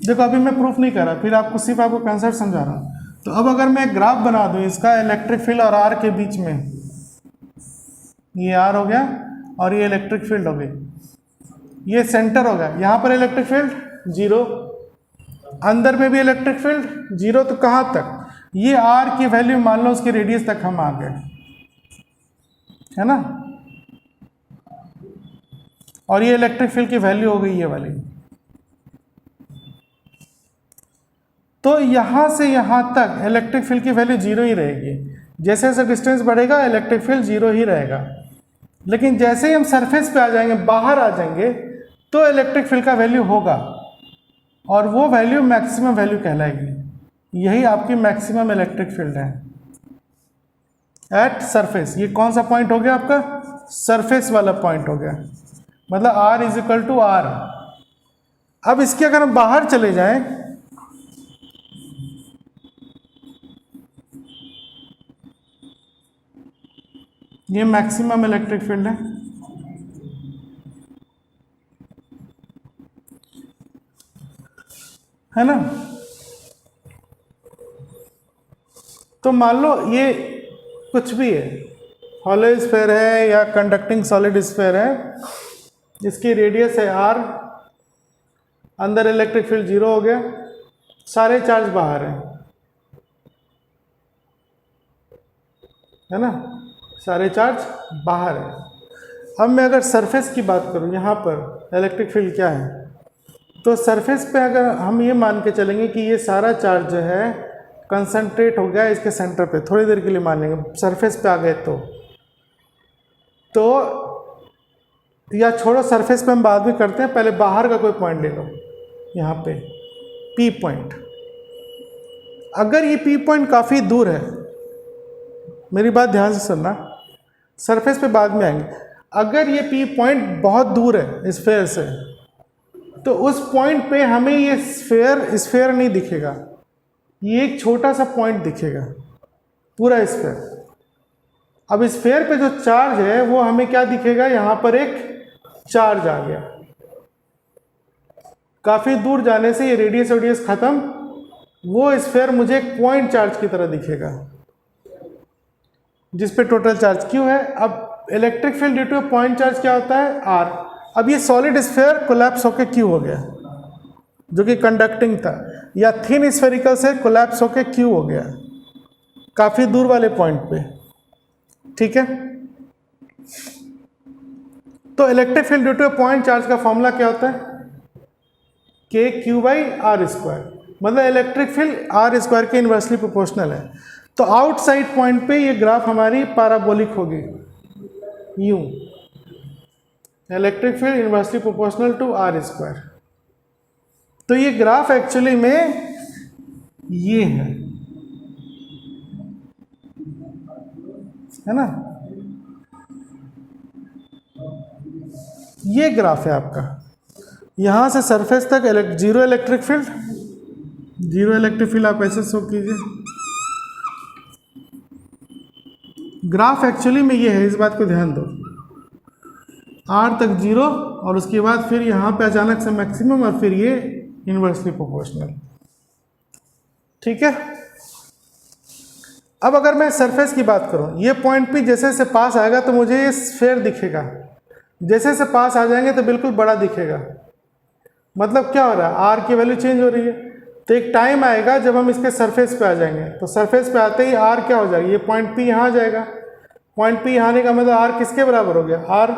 देखो अभी मैं प्रूफ नहीं कर रहा, फिर आपको सिर्फ आपको कंसेप्ट समझा रहा हूँ। तो अब अगर मैं ग्राफ बना दूं इसका इलेक्ट्रिक फील्ड और आर के बीच में, ये आर हो गया और ये इलेक्ट्रिक फील्ड हो गई, ये सेंटर हो गया, यहाँ पर इलेक्ट्रिक फील्ड जीरो, अंदर में भी इलेक्ट्रिक फील्ड जीरो। तो कहाँ तक, ये आर की वैल्यू मान लो उसकी रेडियस तक हम आ गए, है ना। और ये इलेक्ट्रिक फील्ड की वैल्यू हो गई ये वाली। तो यहाँ से यहाँ तक इलेक्ट्रिक फील्ड की वैल्यू जीरो ही रहेगी। जैसे जैसे डिस्टेंस बढ़ेगा इलेक्ट्रिक फील्ड जीरो ही रहेगा। लेकिन जैसे ही हम सरफेस पे आ जाएंगे, बाहर आ जाएंगे, तो इलेक्ट्रिक फील्ड का वैल्यू होगा और वो वैल्यू मैक्सिमम वैल्यू कहलाएगी। यही आपकी मैक्सिमम इलेक्ट्रिक फील्ड है एट सरफेस। ये कौन सा पॉइंट हो गया आपका? सरफेस वाला पॉइंट हो गया, मतलब R is equal to R। अब इसके अगर हम बाहर चले जाएं, ये मैक्सिमम इलेक्ट्रिक फील्ड है ना। तो मान लो ये कुछ भी है, हॉलो स्फीयर है या कंडक्टिंग सॉलिड स्फीयर है, जिसकी रेडियस है R, अंदर इलेक्ट्रिक फील्ड जीरो हो गया, सारे चार्ज बाहर हैं, है ना, सारे चार्ज बाहर है। अब मैं अगर सरफेस की बात करूं, यहाँ पर इलेक्ट्रिक फील्ड क्या है, तो सरफेस पे अगर हम ये मान के चलेंगे कि ये सारा चार्ज जो है कंसंट्रेट हो गया इसके सेंटर पे, थोड़ी देर के लिए मान लेंगे, सरफेस पे आ गए तो या छोड़ो, सरफेस पे हम बात भी करते हैं, पहले बाहर का कोई पॉइंट ले लो, यहाँ पे P पॉइंट। अगर ये P पॉइंट काफ़ी दूर है, मेरी बात ध्यान से सुनना, सरफेस पे बाद में आएंगे, अगर ये P पॉइंट बहुत दूर है स्फीयर से, तो उस पॉइंट पे हमें ये स्फीयर नहीं दिखेगा, ये एक छोटा सा पॉइंट दिखेगा, पूरा स्फीयर। अब स्फीयर पे जो चार्ज है वो हमें क्या दिखेगा, यहाँ पर एक चार्ज आ गया, काफ़ी दूर जाने से ये रेडियस खत्म, वो स्फीयर मुझे एक पॉइंट चार्ज की तरह दिखेगा जिस पे टोटल चार्ज Q है। अब electric field due two point charge क्या होता है, R। अब ये सॉलिड स्फीयर कोलैप्स होके Q हो गया, जो कि कंडक्टिंग था, या थिन स्फेरिकल से कोलैप्स होके Q हो गया, काफ़ी दूर वाले पॉइंट पे, ठीक है। तो electric field due two point charge का फॉर्मूला क्या होता है, KQ/R², मतलब इलेक्ट्रिक फील्ड R² के इन्वर्सली प्रोपोर्शनल है। तो आउटसाइड पॉइंट पे ये ग्राफ हमारी पैराबोलिक होगी, यूं, electric field inversely proportional to R²। तो ये ग्राफ एक्चुअली में ये है ना, ये ग्राफ है आपका, यहां से सरफेस तक जीरो इलेक्ट्रिक फील्ड आप ऐसे शो कीजिए। ग्राफ एक्चुअली में ये है, इस बात को ध्यान दो, R तक जीरो और उसके बाद फिर यहाँ पे अचानक से मैक्सिमम और फिर ये इन्वर्सली प्रोपोर्शनल, ठीक है। अब अगर मैं सरफेस की बात करूँ, ये पॉइंट पे जैसे जैसे पास आएगा तो मुझे ये स्फीयर दिखेगा, जैसे जैसे पास आ जाएंगे तो बिल्कुल बड़ा दिखेगा। मतलब क्या हो रहा है, R की वैल्यू चेंज हो रही है, तो एक टाइम आएगा जब हम इसके सरफेस पे आ जाएंगे, तो सरफेस पे आते ही R क्या हो जाएगा, ये पॉइंट P यहाँ आ जाएगा, पॉइंट P यहाँ आने का मतलब R किसके बराबर हो गया, R।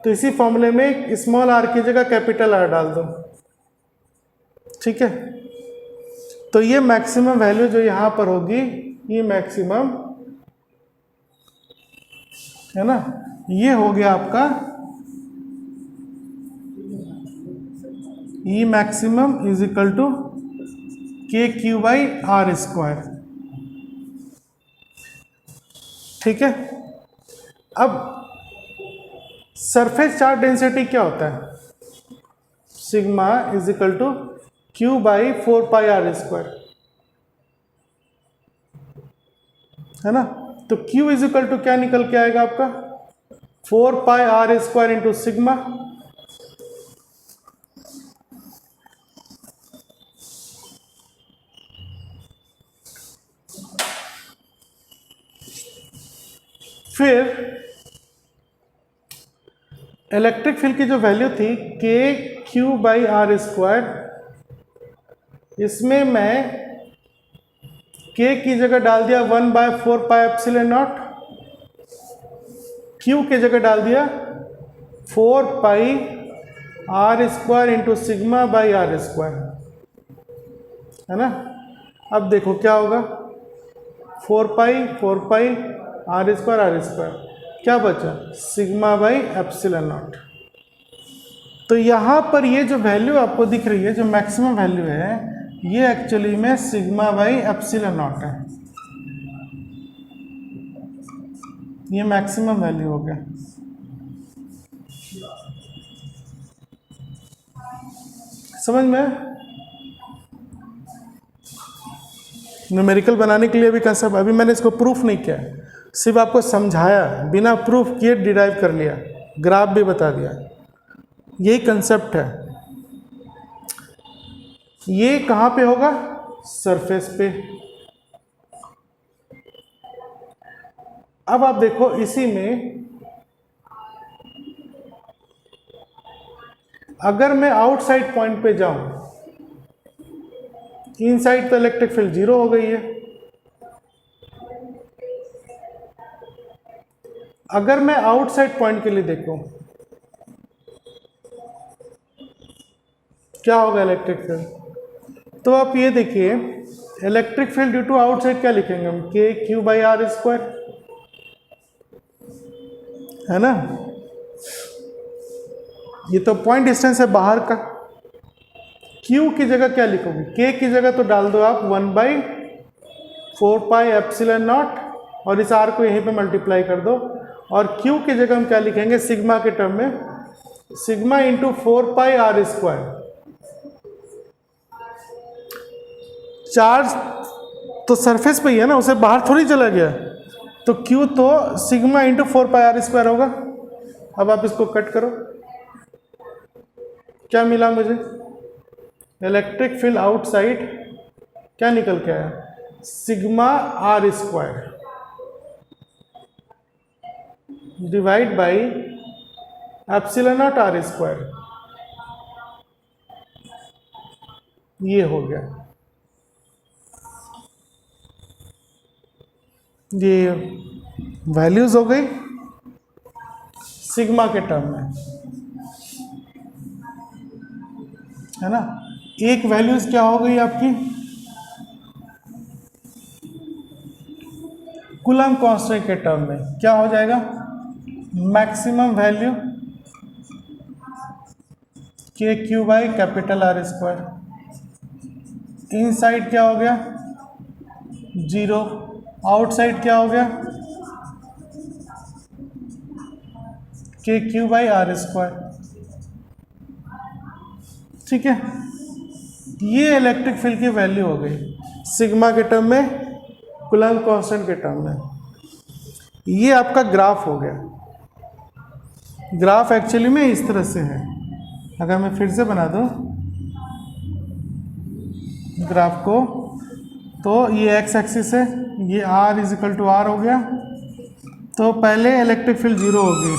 तो इसी फॉर्मूले में स्मॉल r की जगह कैपिटल R डाल दो, ठीक है। तो ये मैक्सिमम वैल्यू जो यहाँ पर होगी, ये मैक्सिमम है ना, ये हो गया आपका E maximum is equal to KQ/R², ठीक है। अब सरफेस चार्ज डेंसिटी क्या होता है, sigma is equal to Q/4πr², है ना। तो Q इज इक्वल टू क्या निकल के आएगा आपका, 4πr² इंटू सिग्मा, फिर इलेक्ट्रिक फील्ड की जो वैल्यू थी KQ/R², इसमें मैं K की जगह डाल दिया 1/4πε0, Q की जगह डाल दिया 4πr² इंटू सिग्मा/R², है ना। अब देखो क्या होगा, 4 पाई आर स्क्वायर, क्या बचा, सिग्मा बाई एप्सिलॉन नॉट। तो यहाँ पर ये जो वैल्यू आपको दिख रही है, जो मैक्सिमम वैल्यू है, ये एक्चुअली में सिग्मा बाई एप्सिलॉन नॉट है। ये मैक्सिमम वैल्यू हो गया। समझ में? न्यूमेरिकल बनाने के लिए भी कंसेप्ट, अभी मैंने इसको प्रूफ नहीं किया, सिर्फ आपको समझाया, बिना प्रूफ किए डिराइव कर लिया, ग्राफ भी बता दिया। यही कंसेप्ट है। ये कहाँ पे होगा, सरफेस पे। अब आप देखो इसी में, अगर मैं आउटसाइड पॉइंट पे जाऊं, इनसाइड तो इलेक्ट्रिक फील्ड 0 हो गई है। अगर मैं आउटसाइड पॉइंट के लिए देखूं, क्या होगा इलेक्ट्रिक फील्ड, तो आप ये देखिए, electric field due to outside क्या लिखेंगे हम, के क्यू बाई आर स्क्वायर, है ना। ये तो पॉइंट डिस्टेंस है बाहर का। Q की जगह क्या लिखोगे, K की जगह तो डाल दो आप 1/4 पाई एप्सिलॉन नॉट, और इस R को यहीं पे मल्टीप्लाई कर दो, और Q की जगह हम क्या लिखेंगे, सिग्मा के टर्म में, sigma into 4 pi R square. Charge तो सरफेस पे ही है ना, उसे बाहर थोड़ी चला गया, तो Q तो sigma into 4 pi R square होगा। अब आप इसको कट करो, क्या मिला मुझे, इलेक्ट्रिक फील्ड आउटसाइड क्या निकल के आया, sigma R square divide by epsilon naught R square. ये हो गया, ये वैल्यूज हो गई सिग्मा के टर्म में, है ना। एक वैल्यूज क्या हो गई आपकी, कूलम कांस्टेंट के टर्म में क्या हो जाएगा, मैक्सिमम वैल्यू के Q by capital R square. Inside क्या हो गया 0, आउटसाइड क्या हो गया के क्यू बाई आर स्क्वायर। ठीक है, ये इलेक्ट्रिक फील्ड की वैल्यू हो गई सिग्मा के टर्म में, कूलम कांस्टेंट के टर्म में। ये आपका ग्राफ हो गया। ग्राफ एक्चुअली में इस तरह से है, अगर मैं फिर से बना दूं ग्राफ को, तो ये एक्स एक्सिस है, ये r इजिकल टू आर हो गया। तो पहले इलेक्ट्रिक फील्ड 0 होगी,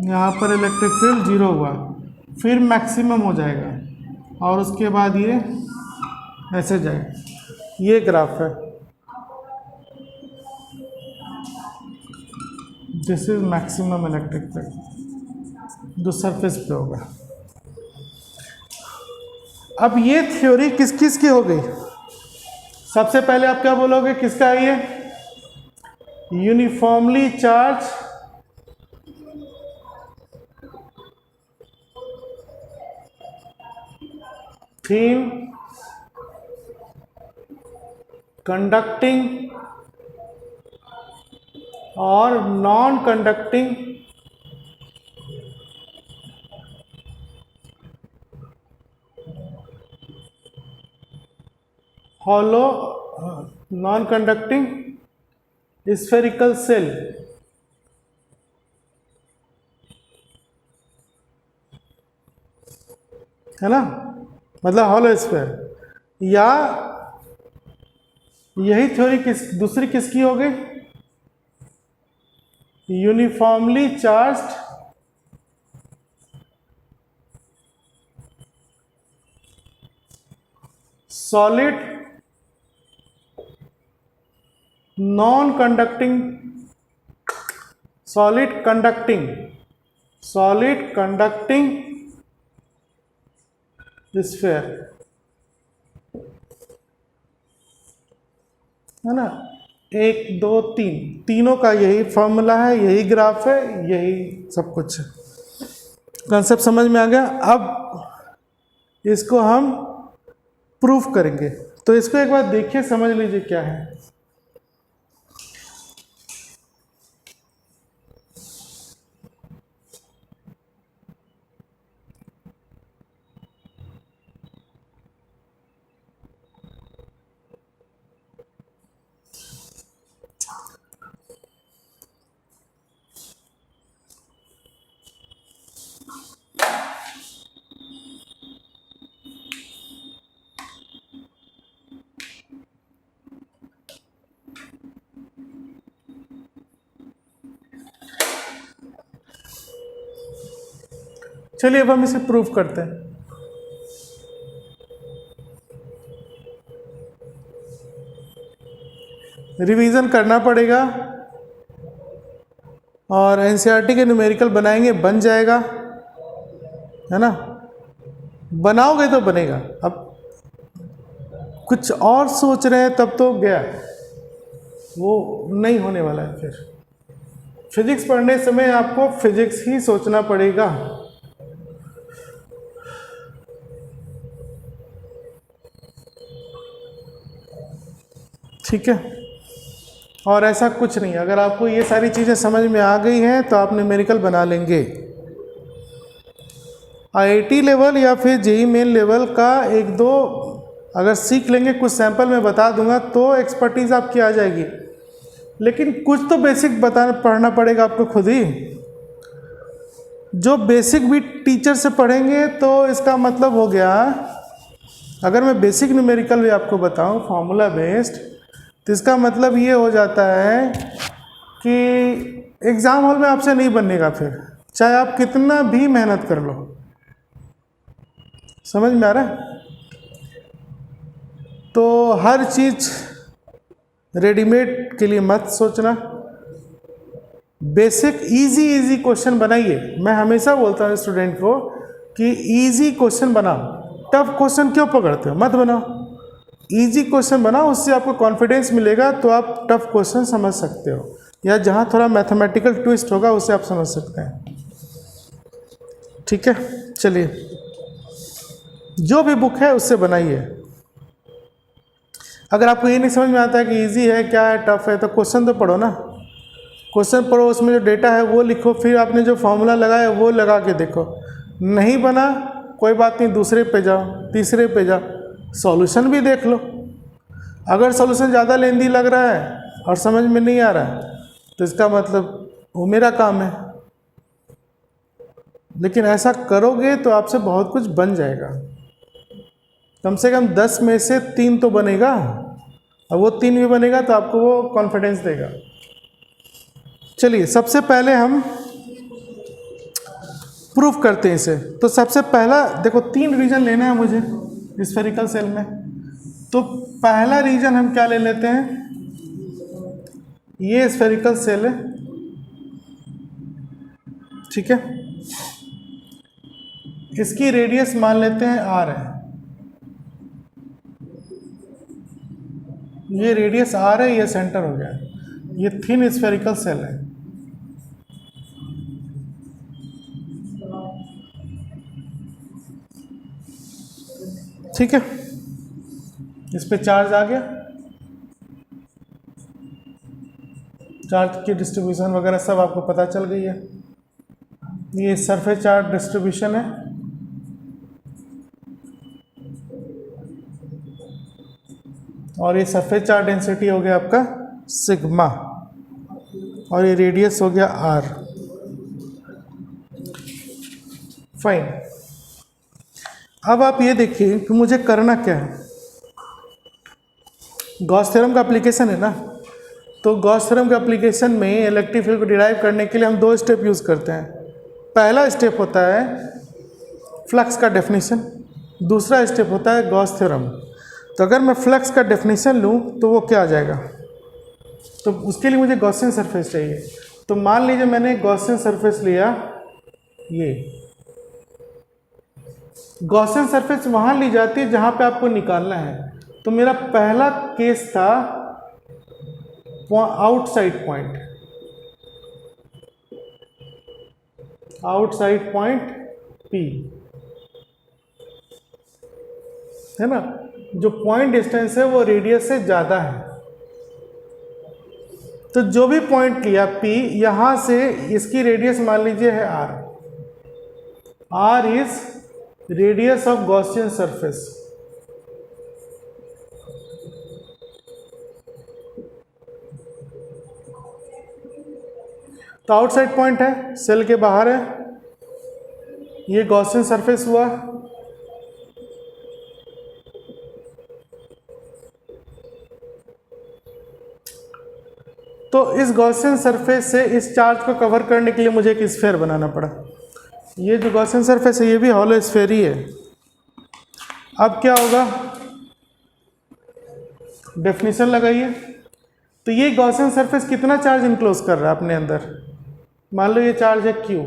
यहाँ पर इलेक्ट्रिक फील्ड 0 हुआ, फिर मैक्सिमम हो जाएगा, और उसके बाद ये ऐसे जाएगा। ये ग्राफ है, this is maximum electric field जो सरफेस पे होगा। अब ये थ्योरी किस किस की हो गई, सबसे पहले आप क्या बोलोगे, किसका है ये, यूनिफॉर्मली चार्ज थीम कंडक्टिंग और non conducting hollow non conducting spherical shell. है ना, मतलब हॉलो स्फेयर। या यही थ्योरी दूसरी किसकी हो गई, uniformly charged solid non conducting solid conducting sphere. है ना, 1 2 3, तीनों का यही फॉर्मूला है, यही ग्राफ है, यही सब कुछ है। कंसेप्ट समझ में आ गया। अब इसको हम प्रूफ करेंगे, तो इसको एक बार देखिए, समझ लीजिए क्या है। चलिए अब हम इसे प्रूफ करते हैं। रिवीजन करना पड़ेगा और एनसीईआरटी के न्यूमेरिकल बनाएंगे, बन जाएगा, है ना। बनाओगे तो बनेगा। अब कुछ और सोच रहे हैं तब तो गया, वो नहीं होने वाला है। फिर फिजिक्स पढ़ने समय आपको फिजिक्स ही सोचना पड़ेगा। ठीक है, और ऐसा कुछ नहीं। अगर आपको ये सारी चीज़ें समझ में आ गई हैं तो आप न्यूमेरिकल बना लेंगे। आईआईटी लेवल या फिर जेईई मेन लेवल का 1-2 अगर सीख लेंगे, कुछ सैंपल मैं बता दूंगा तो एक्सपर्टीज आपकी आ जाएगी। लेकिन कुछ तो बेसिक पढ़ना पड़ेगा आपको खुद ही। जो बेसिक भी टीचर से पढ़ेंगे तो इसका मतलब हो गया, अगर मैं बेसिक न्यूमेरिकल भी आपको बताऊं फॉर्मूला बेस्ड, तो इसका मतलब ये हो जाता है कि एग्ज़ाम हॉल में आपसे नहीं बनेगा फिर, चाहे आप कितना भी मेहनत कर लो। समझ में आ रहा है? तो हर चीज़ रेडीमेड के लिए मत सोचना, बेसिक इजी क्वेश्चन बनाइए। मैं हमेशा बोलता हूँ स्टूडेंट को कि इजी क्वेश्चन बनाओ, टफ क्वेश्चन क्यों पकड़ते हो, मत बनाओ, इजी क्वेश्चन बनाओ, उससे आपको कॉन्फिडेंस मिलेगा तो आप टफ क्वेश्चन समझ सकते हो, या जहाँ थोड़ा मैथमेटिकल ट्विस्ट होगा उससे आप समझ सकते हैं। ठीक है, चलिए जो भी बुक है उससे बनाइए। अगर आपको ये नहीं समझ में आता है कि इजी है क्या है टफ है, तो क्वेश्चन तो पढ़ो ना, क्वेश्चन पढ़ो, उसमें जो डेटा है वो लिखो, फिर आपने जो फॉर्मूला लगाया वो लगा के देखो। नहीं बना कोई बात नहीं, दूसरे पे जाओ, तीसरे पे जाओ, सॉल्यूशन भी देख लो। अगर सॉल्यूशन ज़्यादा लेंदी लग रहा है और समझ में नहीं आ रहा है तो इसका मतलब वो मेरा काम है। लेकिन ऐसा करोगे तो आपसे बहुत कुछ बन जाएगा, कम से कम 10 में से 3 तो बनेगा, और वो 3 भी बनेगा तो आपको वो कॉन्फिडेंस देगा। चलिए सबसे पहले हम प्रूफ करते हैं इसे। तो सबसे पहला देखो, 3 रीजन लेना है मुझे स्फेरिकल सेल में। तो पहला रीजन हम क्या ले लेते हैं, ये स्फेरिकल सेल है, ठीक है, इसकी रेडियस मान लेते हैं r है, ये रेडियस r है, ये सेंटर हो गया, ये थिन स्फेरिकल सेल है। ठीक है, इस पे चार्ज आ गया, चार्ज की डिस्ट्रीब्यूशन वगैरह सब आपको पता चल गई है। ये सरफेस चार्ज डिस्ट्रीब्यूशन है, और ये सरफेस चार्ज डेंसिटी हो गया आपका सिग्मा, और ये रेडियस हो गया r। फाइन। अब आप ये देखिए कि मुझे करना क्या है। गॉस थ्योरम का एप्लीकेशन है ना, तो गॉस थ्योरम के एप्लीकेशन में इलेक्ट्रिक फील्ड को डिराइव करने के लिए हम 2 स्टेप यूज़ करते हैं। पहला स्टेप होता है फ्लक्स का डेफिनेशन, दूसरा स्टेप होता है गॉस थ्योरम। तो अगर मैं फ्लक्स का डेफिनेशन लूँ तो वो क्या आ जाएगा, तो उसके लिए मुझे गॉसियन सरफेस चाहिए। तो मान लीजिए मैंने गॉसियन सरफेस लिया, ये गॉसियन सरफेस वहाँ ली जाती है जहाँ पे आपको निकालना है। तो मेरा पहला केस था आउटसाइड पॉइंट P है ना, जो पॉइंट डिस्टेंस है वो रेडियस से ज़्यादा है। तो जो भी पॉइंट लिया P, यहाँ से इसकी रेडियस मान लीजिए है R। R is radius of Gaussian surface. तो आउटसाइड पॉइंट है, सेल के बाहर है, ये गॉसियन सरफेस हुआ। तो इस गॉसियन सरफेस से इस चार्ज को कवर करने के लिए मुझे एक स्फीयर बनाना पड़ा। ये जो गॉसियन सरफेस है ये भी हॉलो स्फीयर ही है। अब क्या होगा, डेफिनेशन लगाइए। तो ये गॉसियन सरफेस कितना चार्ज इनक्लोज कर रहा है अपने अंदर, मान लो ये चार्ज है Q।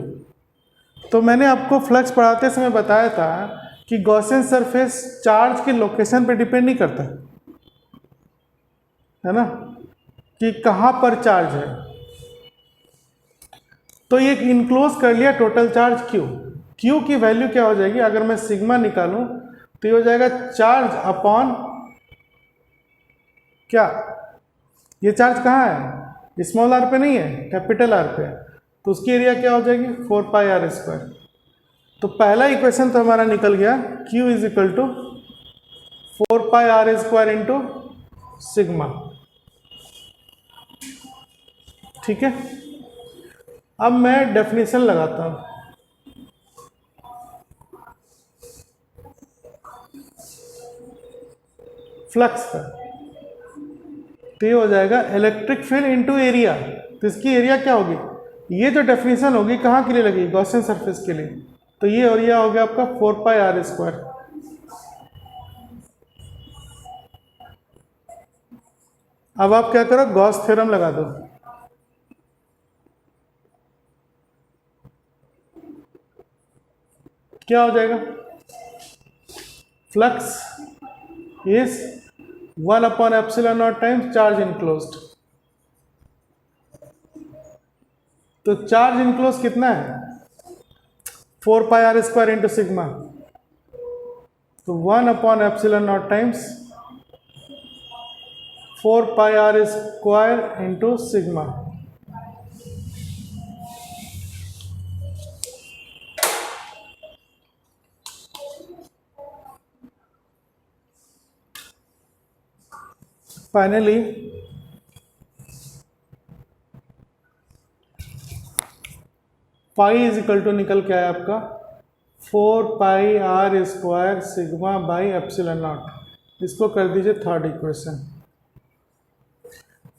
तो मैंने आपको फ्लक्स पढ़ाते समय बताया था कि गॉसियन सरफेस चार्ज के लोकेशन पे डिपेंड नहीं करता है ना, कि कहाँ पर चार्ज है। तो ये इनक्लोज कर लिया टोटल चार्ज Q। Q की वैल्यू क्या हो जाएगी, अगर मैं सिग्मा निकालूं तो ये हो जाएगा चार्ज अपॉन क्या, ये चार्ज कहाँ है, स्मॉल r पे नहीं है, कैपिटल R पे है। तो उसकी एरिया क्या हो जाएगी 4πr²। तो पहला इक्वेशन तो हमारा निकल गया, Q is equal to 4πr² into sigma. ठीक है, अब मैं डेफिनेशन लगाता हूं। फ्लक्स का तो ये हो जाएगा इलेक्ट्रिक फील्ड इनटू एरिया। तो इसकी एरिया क्या होगी, ये जो डेफिनेशन होगी कहाँ के लिए लगेगी, गॉसियन सरफेस के लिए। तो ये एरिया हो गया आपका 4πr²। अब आप क्या करो, गॉस थ्योरम लगा दो। क्या हो जाएगा, flux is 1/ε0 times charge enclosed. तो चार्ज इनक्लोज कितना है 4πr² इंटू सिग्मा। तो 1/ε0 times 4πr² into sigma. Finally pi is equal to निकल के आया आपका 4πr² सिग्मा बाई ε0। इसको कर दीजिए थर्ड इक्वेशन।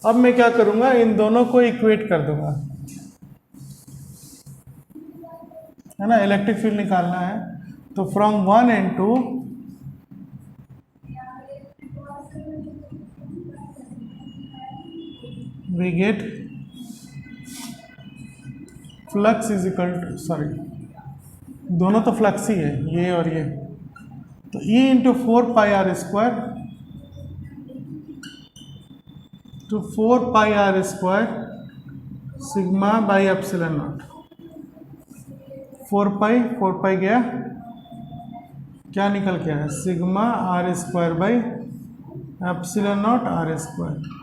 अब मैं क्या करूंगा, इन दोनों को इक्वेट कर दूंगा, है ना, इलेक्ट्रिक फील्ड निकालना है। तो from 1 and 2 we get flux is equal to, sorry दोनों तो फ्लक्स ही है ये और ये। तो E into 4πr² to 4πr² sigma by ε0। 4π गया, क्या निकल के आया, सिग्मा r² बाई ε0 r²।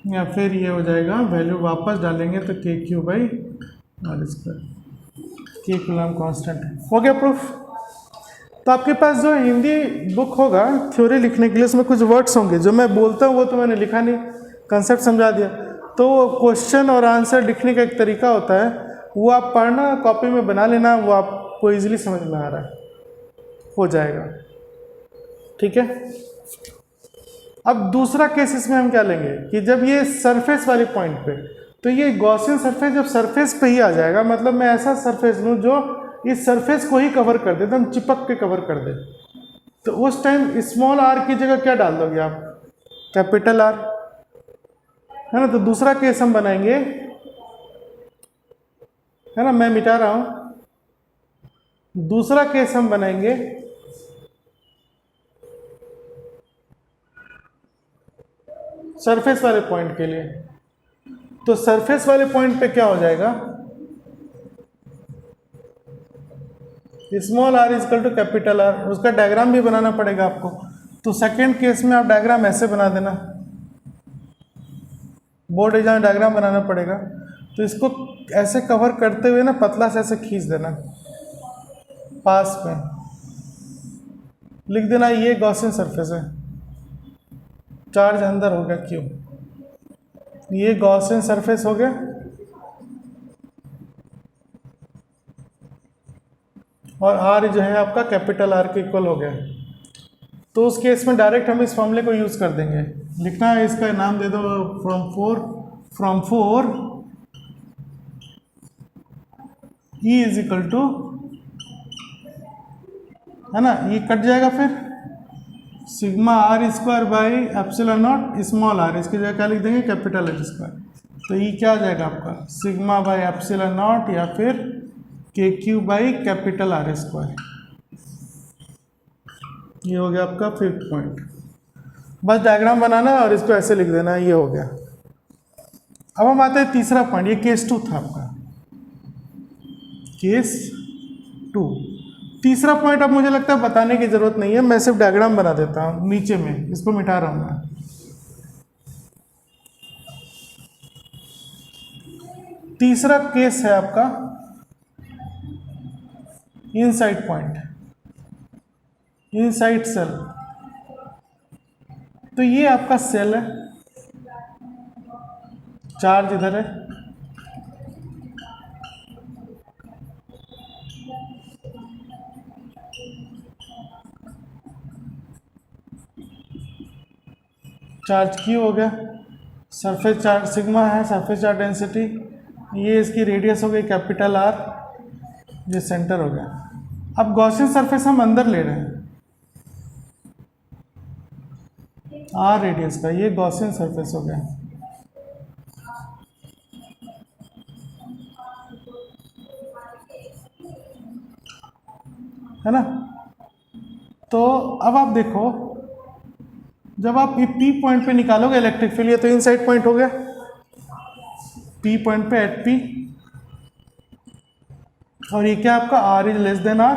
या फिर ये हो जाएगा, वैल्यू वापस डालेंगे तो KQ बाई r²। के कूलम कांस्टेंट है। हो गया प्रूफ। तो आपके पास जो हिंदी बुक होगा थ्योरी लिखने के लिए, उसमें कुछ वर्ड्स होंगे जो मैं बोलता हूँ वो तो मैंने लिखा नहीं, कंसेप्ट समझा दिया। तो क्वेश्चन और आंसर लिखने का एक तरीका होता है, वो आप पढ़ना, कॉपी में बना लेना, वो आपको ईजिली समझ में आ रहा है, हो जाएगा। ठीक है। अब दूसरा केस इसमें हम क्या लेंगे कि जब ये सरफेस वाले पॉइंट पे, तो ये गॉसियन सरफेस जब सरफेस पे ही आ जाएगा, मतलब मैं ऐसा सरफेस लूँ जो इस सरफेस को ही कवर कर दे, एकदम चिपक के कवर कर दे। तो उस टाइम स्मॉल r की जगह क्या डाल दोगे आप, कैपिटल R, है ना। तो दूसरा केस हम बनाएंगे, है ना, मैं मिटा रहा हूं। दूसरा केस हम बनाएंगे सरफेस वाले पॉइंट के लिए। तो सरफेस वाले पॉइंट पे क्या हो जाएगा, small r is equal to capital R। उसका डायग्राम भी बनाना पड़ेगा आपको। तो सेकेंड केस में आप डायग्राम ऐसे बना देना, बोर्ड एग्जाम डायग्राम बनाना पड़ेगा। तो इसको ऐसे कवर करते हुए ना पतला से ऐसे खींच देना, पास में लिख देना ये गॉसियन सरफेस है, चार्ज अंदर हो गया क्यों, ये गॉसियन सरफेस हो गया। और R जो है आपका कैपिटल R के इक्वल हो गया। तो उस केस में डायरेक्ट हम इस फॉर्मूले को यूज़ कर देंगे। लिखना है, इसका नाम दे दो from four E is equal to, है ना, ये कट जाएगा फिर sigma R square by epsilon naught small r, इसकी जगह क्या लिख देंगे कैपिटल H स्क्वायर। तो ये क्या आ जाएगा आपका सिग्मा बाई एप्सिलॉन नॉट या फिर के Q by capital R square. ये हो गया आपका फिफ्थ पॉइंट। बस डायग्राम बनाना और इसको ऐसे लिख देना, ये हो गया। अब हम आते हैं तीसरा पॉइंट, ये केस 2 था आपका, केस 2। तीसरा पॉइंट अब मुझे लगता है बताने की जरूरत नहीं है, मैं सिर्फ डायग्राम बना देता हूँ नीचे में, इसको मिटा रहा हूँ मैं। तीसरा केस है आपका इनसाइड पॉइंट, इनसाइड सेल। तो ये आपका सेल है, चार्ज इधर है, चार्ज क्यू हो गया, सरफेस चार्ज सिग्मा है, सरफेस चार्ज डेंसिटी, ये इसकी रेडियस हो गई कैपिटल R, ये सेंटर हो गया। अब गॉसियन सरफेस हम अंदर ले रहे हैं R रेडियस का, ये गॉसियन सरफेस हो गया। है ना। तो अब आप देखो, जब आप ये P पॉइंट पे निकालोगे इलेक्ट्रिक फील्ड, ये तो इनसाइड पॉइंट हो गया P पॉइंट पे एट P, और ये क्या आपका R is less than R।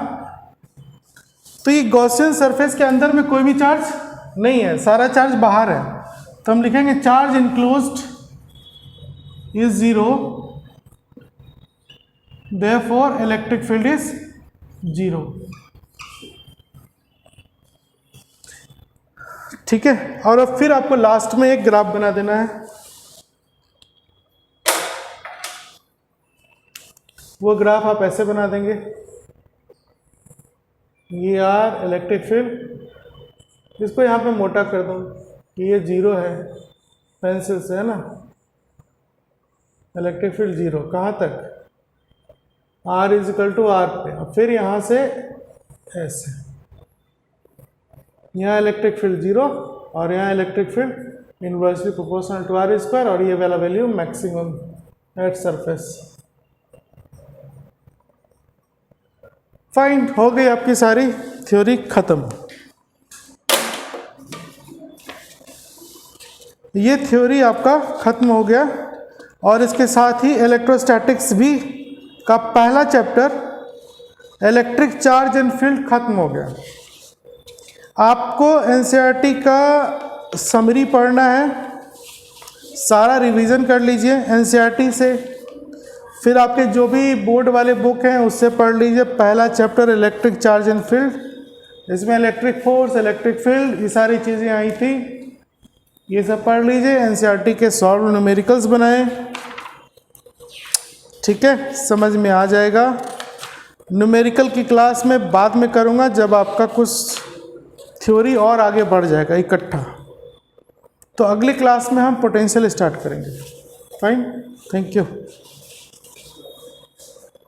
तो ये गॉसियन सरफेस के अंदर में कोई भी चार्ज नहीं है, सारा चार्ज बाहर है। तो हम लिखेंगे charge enclosed is zero, therefore electric field is zero. ठीक है। और अब फिर आपको लास्ट में एक ग्राफ बना देना है, वो ग्राफ आप ऐसे बना देंगे, ये आर इलेक्ट्रिक फील्ड, इसको यहाँ पे मोटा कर दूँ कि ये जीरो है, पेंसिल से, है ना, इलेक्ट्रिक फील्ड जीरो, कहाँ तक, R is equal to R पे। अब फिर यहाँ से ऐसे, यहाँ इलेक्ट्रिक फील्ड जीरो और यहाँ electric field inversely proportional to R square, और ये वाला value maximum at surface. Fine, हो गई आपकी सारी थ्योरी खत्म। ये थ्योरी आपका खत्म हो गया, और इसके साथ ही इलेक्ट्रोस्टैटिक्स भी का पहला chapter electric charge and field खत्म हो गया। आपको एनसीईआरटी का समरी पढ़ना है, सारा रिवीजन कर लीजिए एनसीईआरटी से, फिर आपके जो भी बोर्ड वाले बुक हैं उससे पढ़ लीजिए। पहला chapter electric charge and field, इसमें इलेक्ट्रिक फोर्स, इलेक्ट्रिक फील्ड, ये सारी चीज़ें आई थी, ये सब पढ़ लीजिए। एनसीईआरटी के सॉल्व न्यूमेरिकल्स बनाएं, ठीक है, समझ में आ जाएगा। न्यूमेरिकल की क्लास में बाद में करूँगा, जब आपका कुछ थ्योरी और आगे बढ़ जाएगा इकट्ठा। तो अगली क्लास में हम पोटेंशियल स्टार्ट करेंगे। Fine, thank you.